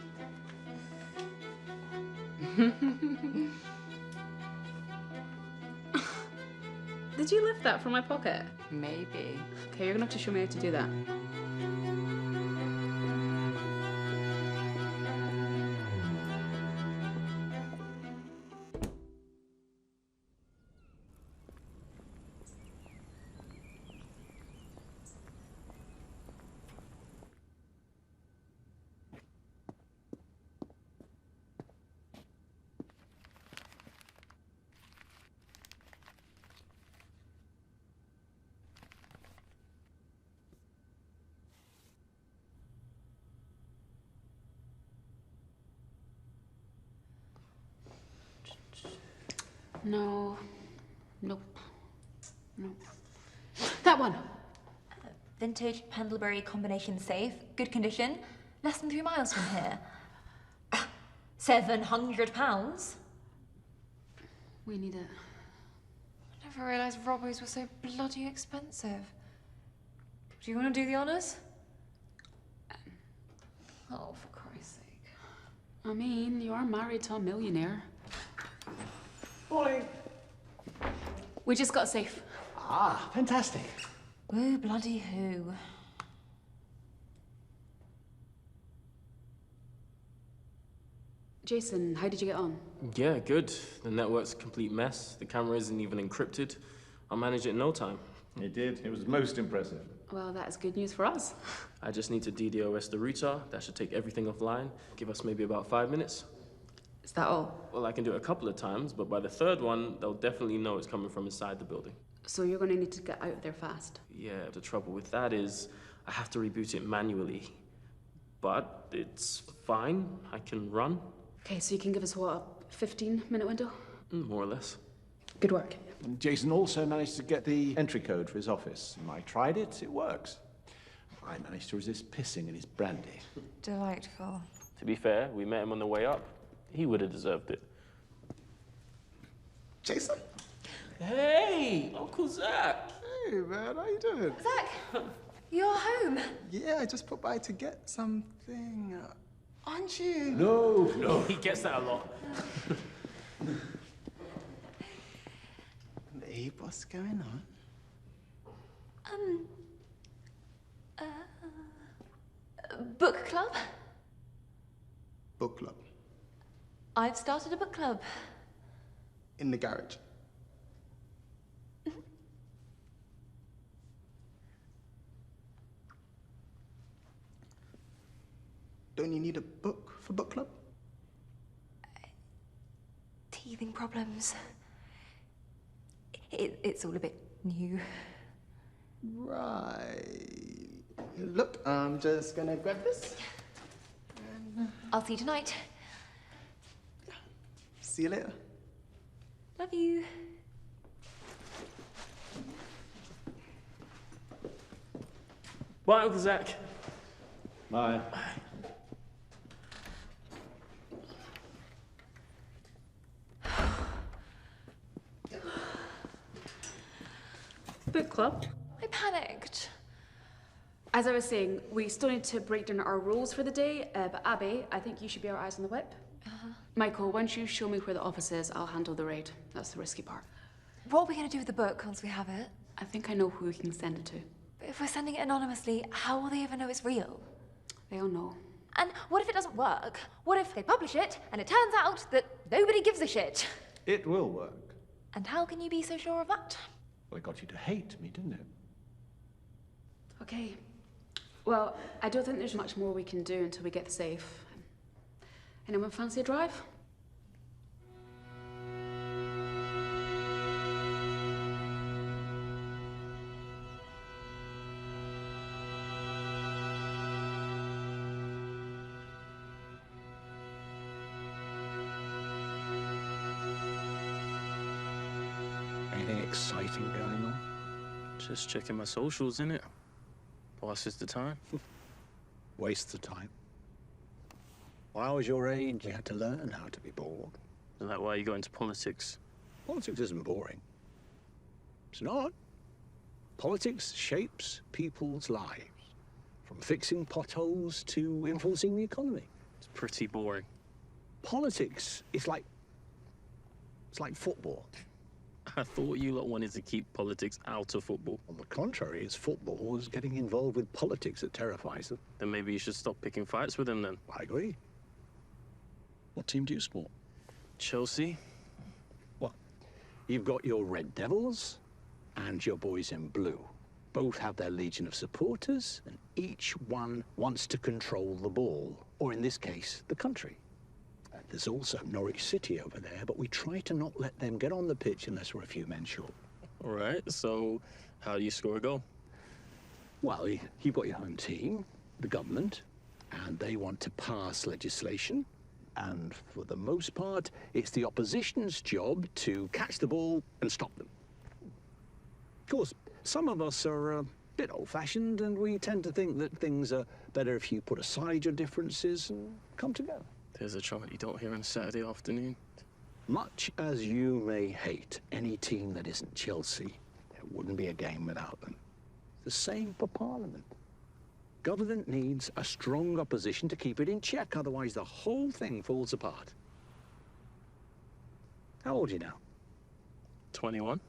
Did you lift that from my pocket? Maybe. Okay, you're gonna have to show me how to do that. No. Nope. Nope. That one! Vintage Pendlebury combination safe, good condition, less than 3 miles from here. £700? We need it. I never realised robberies were so bloody expensive. Do you want to do the honours? Oh, for Christ's sake. I mean, you are married to a millionaire. Morning. We just got safe. Ah, fantastic. Woo bloody who. Jason, how did you get on? Yeah, good. The network's a complete mess. The camera isn't even encrypted. I'll manage it in no time. You did. It was most impressive. Well, that is good news for us. I just need to DDoS the router. That should take everything offline. Give us maybe about 5 minutes. Is that all? Well, I can do it a couple of times, but by the third one, they'll definitely know it's coming from inside the building. So you're going to need to get out of there fast. Yeah, the trouble with that is I have to reboot it manually. But it's fine. I can run. Okay, so you can give us, what, a 15-minute window? More or less. Good work. And Jason also managed to get the entry code for his office. I tried it, it works. I managed to resist pissing in his brandy. Delightful. To be fair, we met him on the way up. He would have deserved it. Jason? Hey, Uncle Zach. Hey, man, how you doing? Zach, you're home. Yeah, I just put by to get something. Aren't you? No. He gets that a lot. Hey, what's going on? Book club? Book club. I've started a book club. In the garage. Don't you need a book for book club? Teething problems. It's all a bit new. Right. Look, I'm just gonna grab this. I'll see you tonight. See you later. Love you. Bye, Uncle Zach. Bye. Book club. I panicked. As I was saying, we still need to break down our rules for the day, but Abby, I think you should be our eyes on the whip. Michael, once you show me where the office is, I'll handle the raid. That's the risky part. What are we going to do with the book once we have it? I think I know who we can send it to. But if we're sending it anonymously, how will they ever know it's real? They'll know. And what if it doesn't work? What if they publish it and it turns out that nobody gives a shit? It will work. And how can you be so sure of that? Well, it got you to hate me, didn't it? Okay. Well, I don't think there's much more we can do until we get the safe. Anyone fancy a drive? Anything exciting going on? Just checking my socials, innit? Passes the time. Waste of time. When I was your age, you had to learn how to be bored. Is that why you got into politics? Politics isn't boring. It's not. Politics shapes people's lives. From fixing potholes to influencing the economy. It's pretty boring. Politics is like... it's like football. I thought you lot wanted to keep politics out of football. On the contrary, it's footballers getting involved with politics that terrifies them. Then maybe you should stop picking fights with them then. I agree. What team do you support? Chelsea. What? You've got your Red Devils and your boys in blue. Both have their legion of supporters, and each one wants to control the ball, or in this case, the country. There's also Norwich City over there, but we try to not let them get on the pitch unless we're a few men short. All right, so how do you score a goal? Well, you've got your home team, the government, and they want to pass legislation. And for the most part, it's the opposition's job to catch the ball and stop them. Of course, some of us are a bit old-fashioned, and we tend to think that things are better if you put aside your differences and come together. There's a chant you don't hear on a Saturday afternoon. Much as you may hate any team that isn't Chelsea, there wouldn't be a game without them. The same for Parliament. Government needs a strong opposition to keep it in check, otherwise the whole thing falls apart. How old are you now? 21.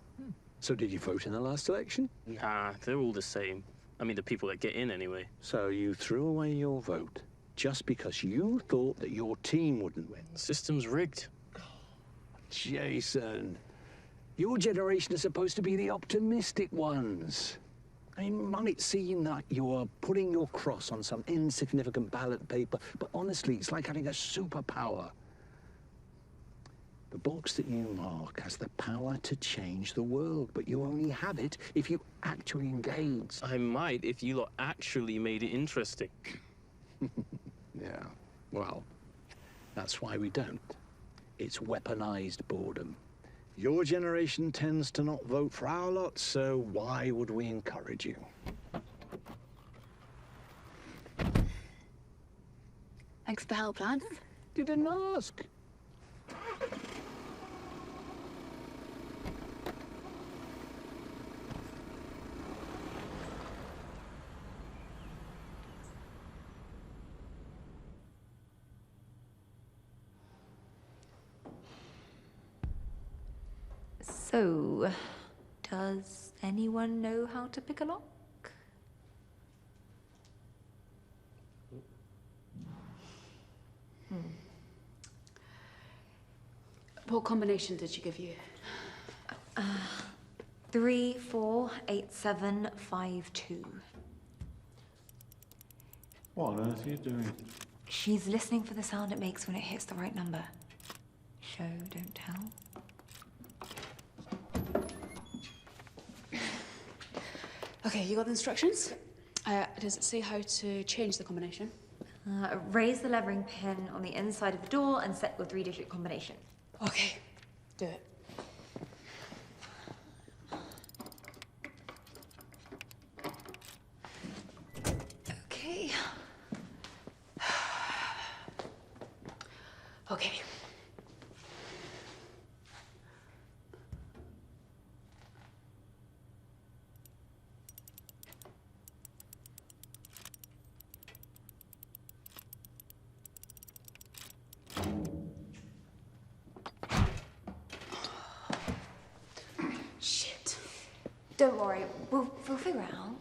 So did you vote in the last election? Nah, they're all the same. I mean, the people that get in anyway. So you threw away your vote just because you thought that your team wouldn't win? The system's rigged. Jason, your generation is supposed to be the optimistic ones. I mean, might seem that you're putting your cross on some insignificant ballot paper, but honestly, it's like having a superpower. The box that you mark has the power to change the world, but you only have it if you actually engage. I might if you lot actually made it interesting. Yeah, well, that's why we don't. It's weaponized boredom. Your generation tends to not vote for our lot, so why would we encourage you? Thanks for the help, Lance. You didn't ask. So, does anyone know how to pick a lock? What combination did she give you? 348752. What on earth are you doing? She's listening for the sound it makes when it hits the right number. Show, don't tell. Okay, you got the instructions? Does it say how to change the combination? Raise the levering pin on the inside of the door and set your 3-digit combination. Okay, do it. Okay. Okay. Shit. Don't worry, we'll figure it out.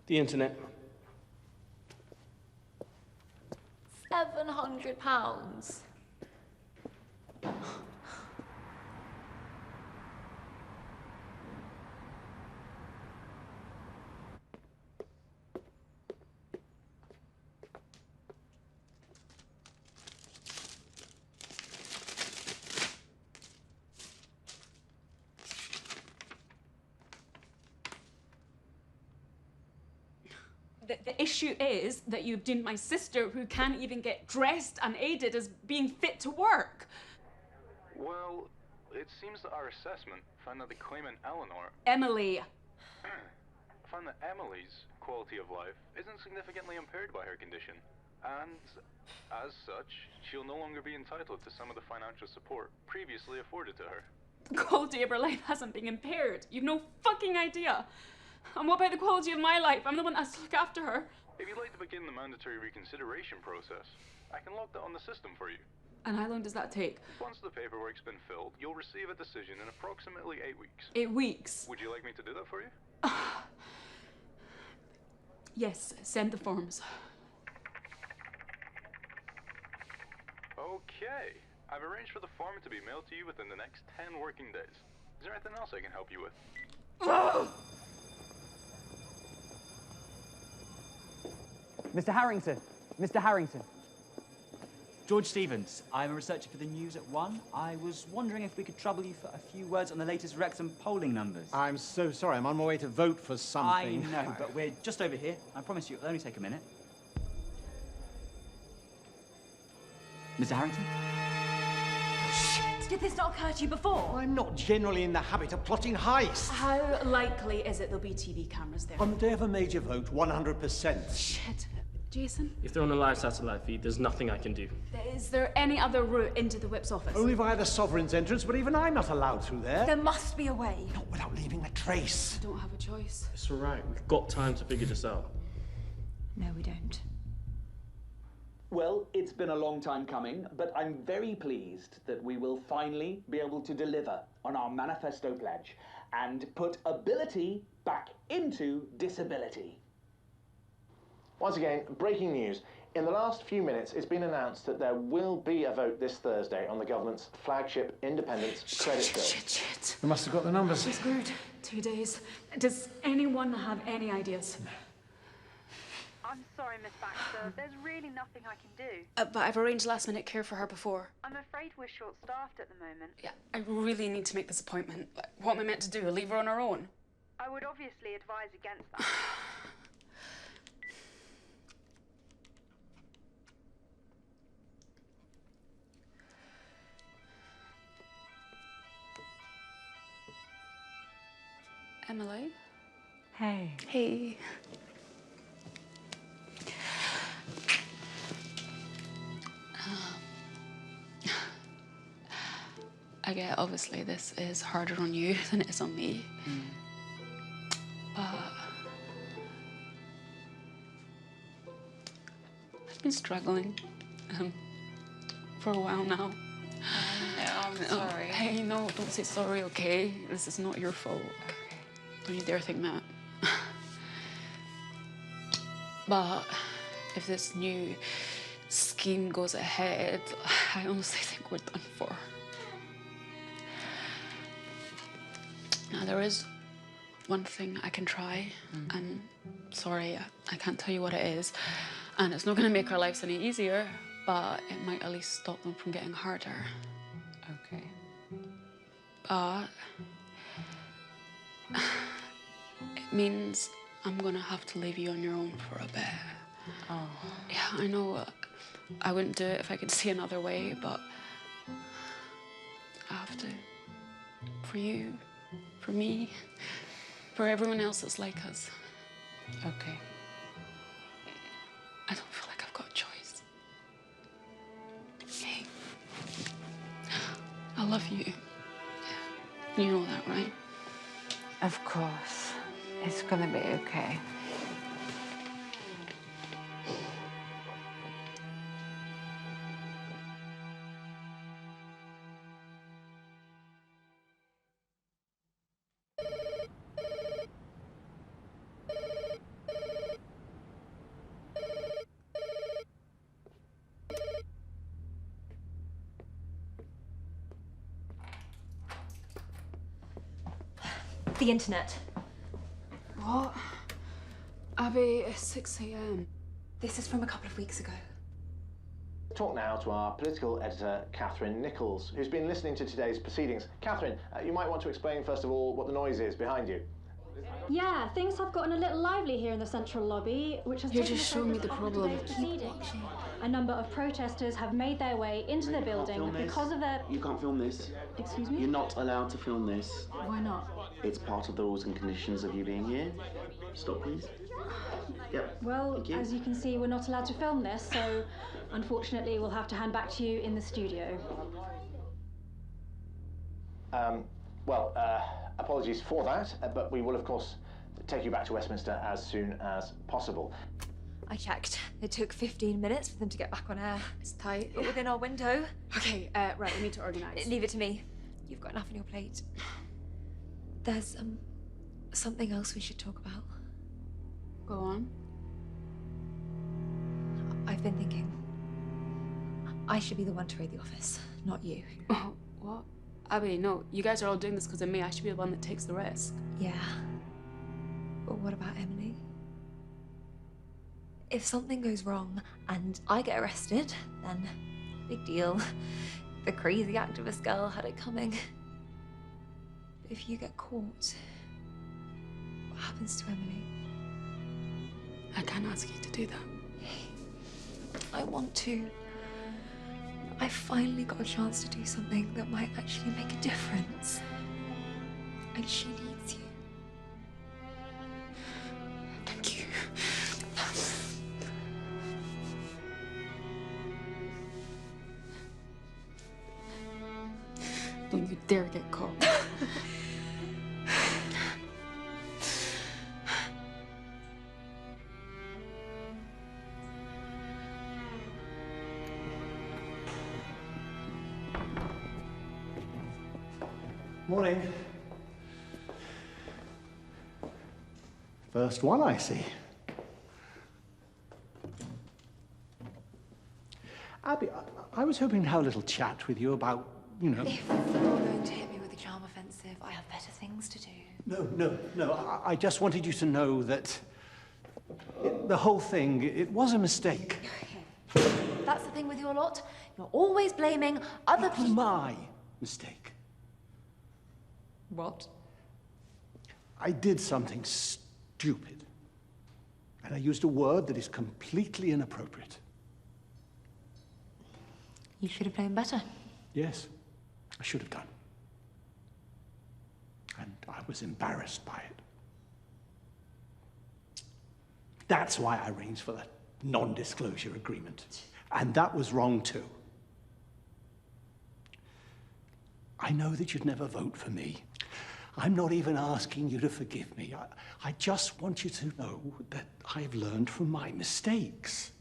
The internet. £700. The issue is that you've deemed my sister, who can't even get dressed unaided, as being fit to work. Well, it seems that our assessment found that the claimant Eleanor... Emily. found that Emily's quality of life isn't significantly impaired by her condition. And, as such, she'll no longer be entitled to some of the financial support previously afforded to her. The quality of her life hasn't been impaired. You've no fucking idea. And what about the quality of my life? I'm the one that has to look after her. If you'd like to begin the mandatory reconsideration process, I can log that on the system for you. And how long does that take? Once the paperwork's been filled, you'll receive a decision in approximately 8 weeks. 8 weeks? Would you like me to do that for you? Yes, send the forms. Okay. I've arranged for the form to be mailed to you within the next 10 working days. Is there anything else I can help you with? Mr. Harrington! Mr. Harrington! George Stevens. I'm a researcher for the news at 1. I was wondering if we could trouble you for a few words on the latest Wrexham polling numbers. I'm so sorry. I'm on my way to vote for something. I know, but we're just over here. I promise you it'll only take a minute. Mr. Harrington? Shit! Did this not occur to you before? I'm not generally in the habit of plotting heists. How likely is it there'll be TV cameras there? On the day of a major vote, 100%. Shit. Jason? If they're on a live satellite feed, there's nothing I can do. Is there any other route into the whip's office? Only via the Sovereign's entrance, but even I'm not allowed through there. There must be a way. Not without leaving a trace. I don't have a choice. It's all right. We've got time to figure this out. No, we don't. Well, it's been a long time coming, but I'm very pleased that we will finally be able to deliver on our manifesto pledge and put ability back into disability. Once again, breaking news. In the last few minutes, it's been announced that there will be a vote this Thursday on the government's flagship independence credit bill. Shit. We must have got the numbers. We're screwed. 2 days. Does anyone have any ideas? I'm sorry, Miss Baxter. There's really nothing I can do. But I've arranged last-minute care for her before. I'm afraid we're short-staffed at the moment. Yeah, I really need to make this appointment. What am I meant to do? Leave her on her own? I would obviously advise against that. Emily. Hey. Hey. I get, obviously, this is harder on you than it is on me. But I've been struggling for a while now. I'm sorry. Hey, no, don't say sorry, okay? This is not your fault. Don't you dare think that. But if this new scheme goes ahead, I honestly think we're done for. Now, there is one thing I can try, and sorry, I can't tell you what it is, and it's not going to make our lives any easier, but it might at least stop them from getting harder. Okay. But it means I'm going to have to leave you on your own for a bit. Oh. Yeah, I know I wouldn't do it if I could see another way, but I have to. For you. For me, for everyone else that's like us. Okay. I don't feel like I've got a choice. Hey, I love you. You know that, right? Of course. It's gonna be okay. The internet. What? Abby, it's 6 a.m. This is from a couple of weeks ago. Talk now to our political editor, Catherine Nichols, who's been listening to today's proceedings. Catherine, you might want to explain, first of all, what the noise is behind you. Yeah, things have gotten a little lively here in the central lobby, which has You're taken just the showing me focus the off problem. today's proceedings. A number of protesters have made their way into the building because of their... You can't film this. Excuse me? You're not allowed to film this. Why not? It's part of the rules and conditions of you being here. Stop, please. Yep. Well, as you can see, we're not allowed to film this, so unfortunately we'll have to hand back to you in the studio. Apologies for that, but we will, of course, take you back to Westminster as soon as possible. I checked. It took 15 minutes for them to get back on air. It's tight. But within our window. Okay, right, we need to organise. Leave it to me. You've got enough on your plate. There's, something else we should talk about. Go on. I've been thinking. I should be the one to raid the office, not you. Oh, what? Abby, no, you guys are all doing this because of me. I should be the one that takes the risk. Yeah. But what about Emily? If something goes wrong and I get arrested, then big deal. The crazy activist girl had it coming. But if you get caught, what happens to Emily? I can't ask you to do that. I want to. I finally got a chance to do something that might actually make a difference. And she needs you. Thank you. Don't you dare get caught. Morning. First one, I see. Abby, I was hoping to have a little chat with you about, you know... If you're going to hit me with a charm offensive, I have better things to do. No. I just wanted you to know that the whole thing, it was a mistake. That's the thing with your lot. You're always blaming other people. My mistake. What? I did something stupid. And I used a word that is completely inappropriate. You should have known better. Yes, I should have done. And I was embarrassed by it. That's why I arranged for the non-disclosure agreement. And that was wrong too. I know that you'd never vote for me. I'm not even asking you to forgive me. I just want you to know that I've learned from my mistakes.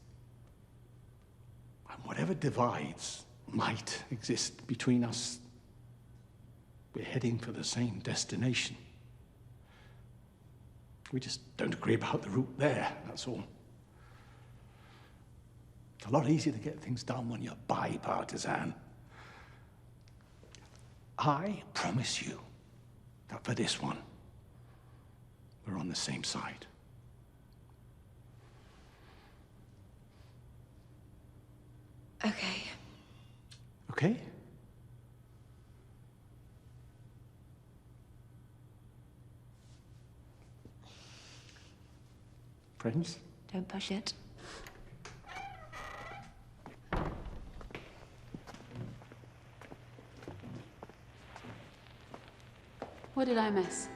And whatever divides might exist between us, we're heading for the same destination. We just don't agree about the route there, that's all. It's a lot easier to get things done when you're bipartisan. I promise you that for this one, we're on the same side. Okay. Okay? Friends? Don't push it. What did I miss?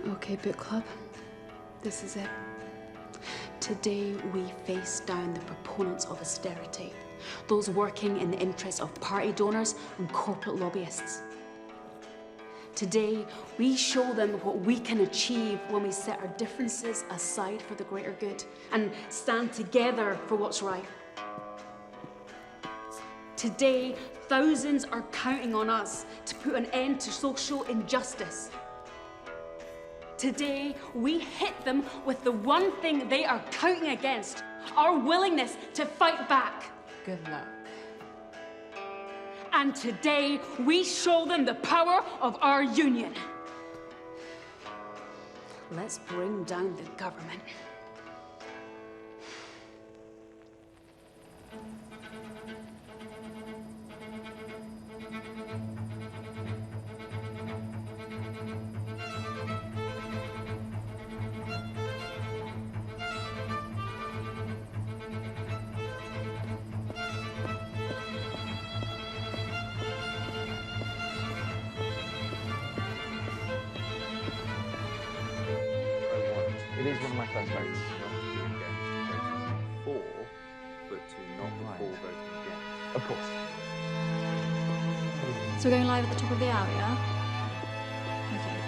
Okay, book club. This is it. Today we face down the proponents of austerity, those working in the interests of party donors and corporate lobbyists. Today, we show them what we can achieve when we set our differences aside for the greater good and stand together for what's right. Today, thousands are counting on us to put an end to social injustice. Today, we hit them with the one thing they are counting against, our willingness to fight back. Good luck. And today, we show them the power of our union. Let's bring down the government. It is one of my first votes. For, but to not before voting again. Of course. So we're going live at the top of the hour, yeah? Okay.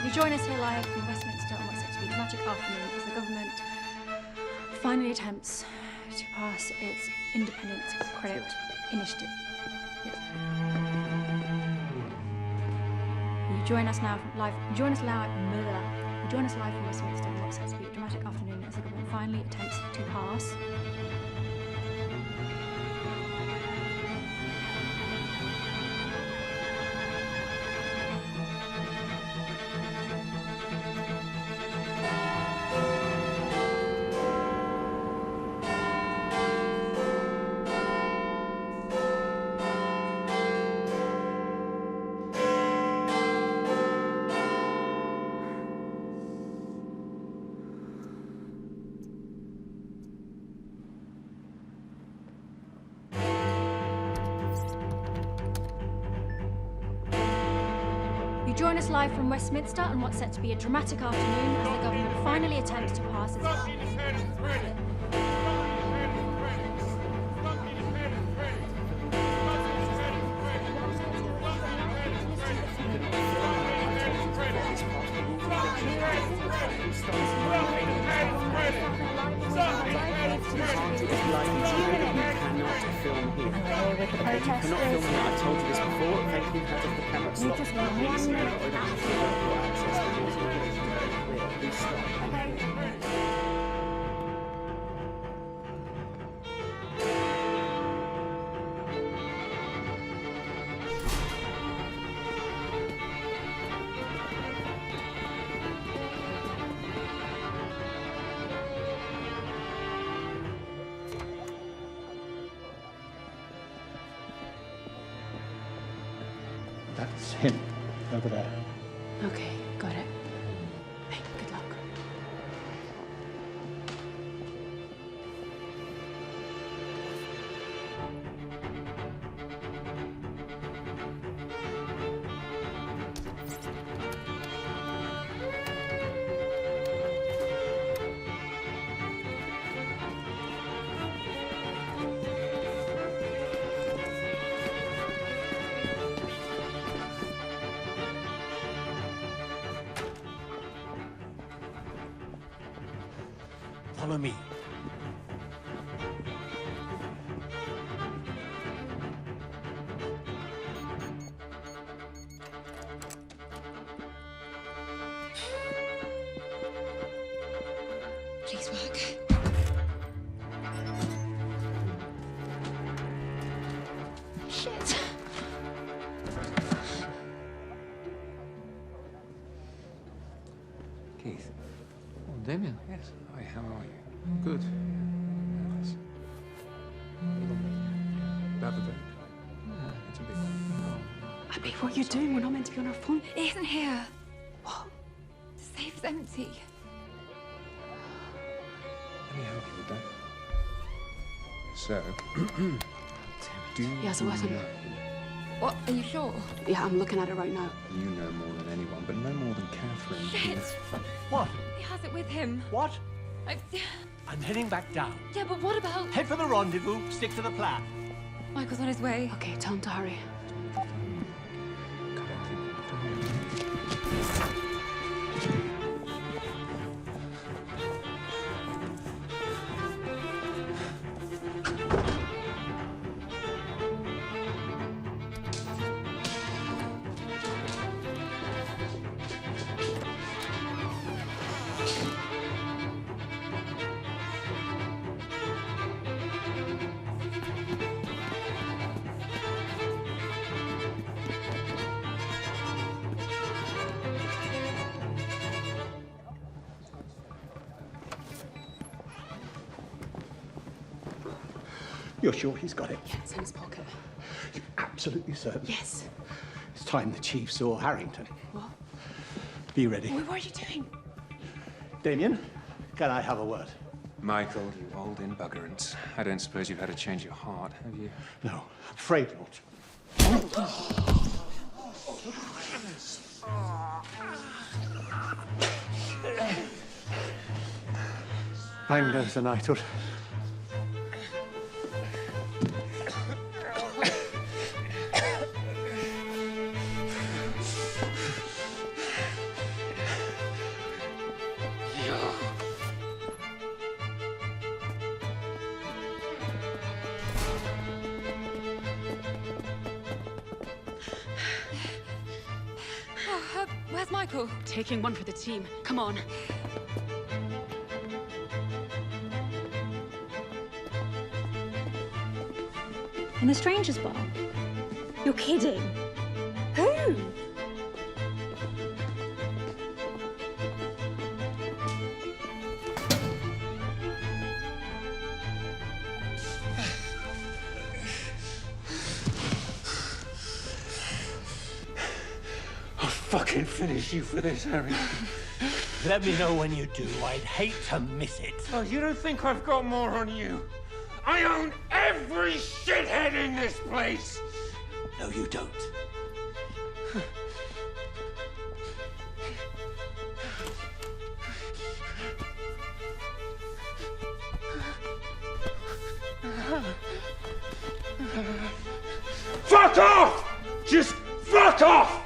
You join us here live from Westminster on what's set to be a dramatic afternoon as the government finally attempts to pass its independent credit initiative. Yes. You join us now live. Join us live. You join us live from Westminster on what's set to be a dramatic afternoon as the government finally attempts to pass. Join us live from Westminster on what's set to be a dramatic afternoon as the government finally attempts to pass its... That's him, over there. Okay, got it. Hey, good luck. Follow me. Please work. Shit. Keith. Oh, Damien. Yes. Hi, how are you? Good. Nervous. About the vote. Yeah, it's a big one. Abby, what are you doing? We're not meant to be on our phone. It isn't here. What? The safe's empty. Let me help you with that. So, do He has a weapon. you know? What? Are you sure? Yeah, I'm looking at it right now. You know more than anyone, but no more than Catherine. Shit! What? He has it with him. What? I... I'm heading back down. Yeah, but what about... Head for the rendezvous. Stick to the plan. Michael's on his way. Okay, tell him to hurry. You're sure he's got it? Yeah, it's in his pocket. You're absolutely certain? Yes. It's time the chief saw Harrington. What? Be ready. Wait, what are you doing? Damien, can I have a word? Michael, you old in-buggerant. I don't suppose you've had a change of heart, have you? No, I'm afraid not. Bang goes the knighthood. Where's Michael? Taking one for the team. Come on. In the strangers' bar? You're kidding. Who? I'll fucking finish you for this, Harry. Let me know when you do. I'd hate to miss it. Oh, you don't think I've got more on you? I own every shithead in this place! No, you don't. Fuck off! Just fuck off!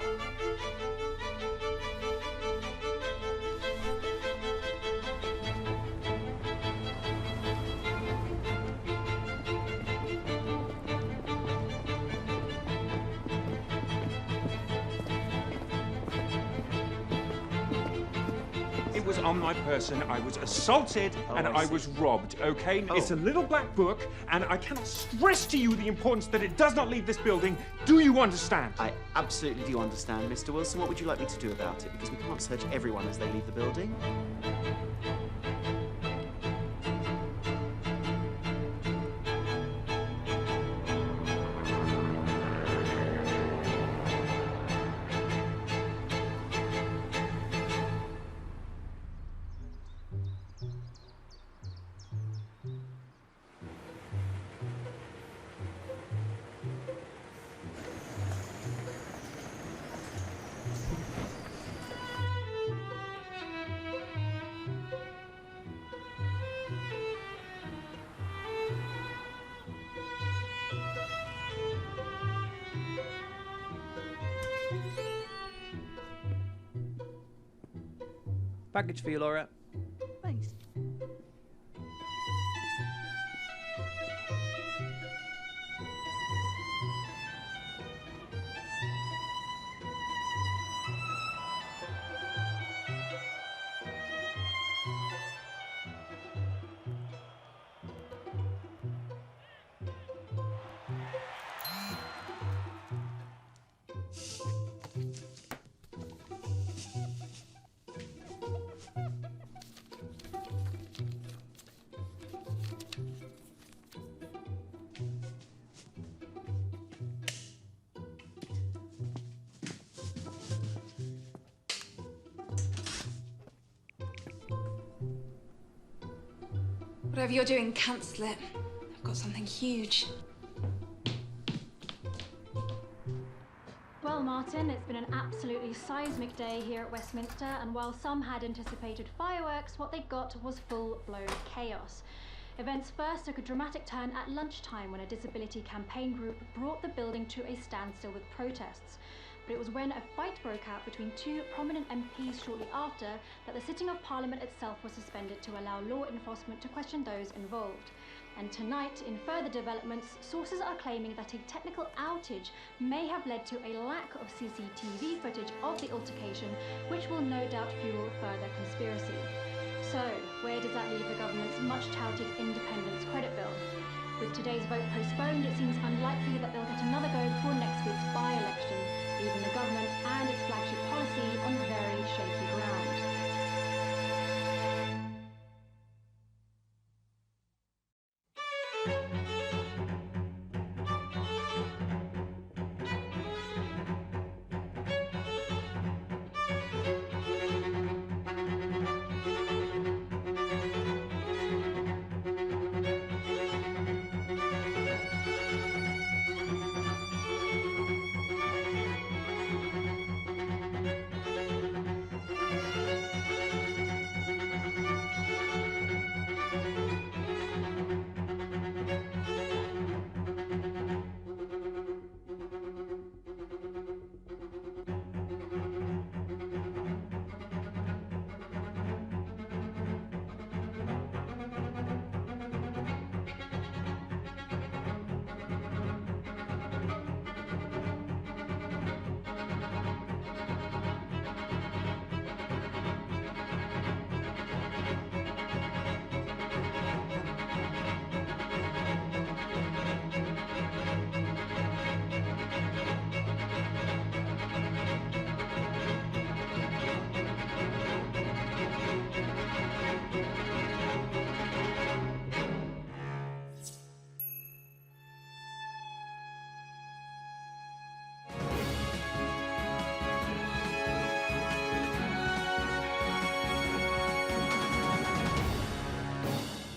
It was on my person. I was assaulted and I was robbed, okay? It's a little black book, and I cannot stress to you the importance that it does not leave this building. Do you understand? I absolutely do understand, Mr. Wilson. What would you like me to do about it? Because we can't search everyone as they leave the building. Package for you, Laura. Thanks. Whatever you're doing, cancel it. I've got something huge. Well, Martin, it's been an absolutely seismic day here at Westminster, and while some had anticipated fireworks, what they got was full-blown chaos. Events first took a dramatic turn at lunchtime when a disability campaign group brought the building to a standstill with protests. But it was when a fight broke out between two prominent MPs shortly after that the sitting of Parliament itself was suspended to allow law enforcement to question those involved. And tonight, in further developments, sources are claiming that a technical outage may have led to a lack of CCTV footage of the altercation, which will no doubt fuel further conspiracy. So, where does that leave the government's much-touted independence credit bill? With today's vote postponed, it seems unlikely that they'll get another go before next week's by-election, leaving the government and its flagship policy on very shaky ground.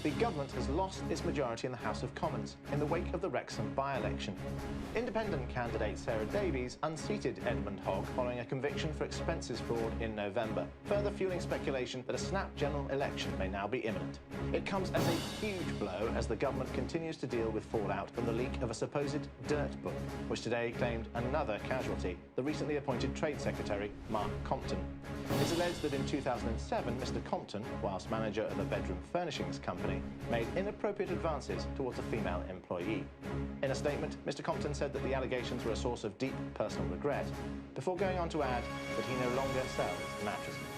The government has lost its majority in the House of Commons in the wake of the Wrexham by-election. Independent candidate Sarah Davies unseated Edmund Hogg following a conviction for expenses fraud in November, further fueling speculation that a snap general election may now be imminent. It comes as a huge blow as the government continues to deal with fallout from the leak of a supposed dirt book, which today claimed another casualty, the recently appointed Trade Secretary Mark Compton. It's alleged that in 2007, Mr. Compton, whilst manager of a bedroom furnishings company, made inappropriate advances towards a female employee. In a statement, Mr. Compton said that the allegations were a source of deep personal regret, before going on to add that he no longer sells mattresses.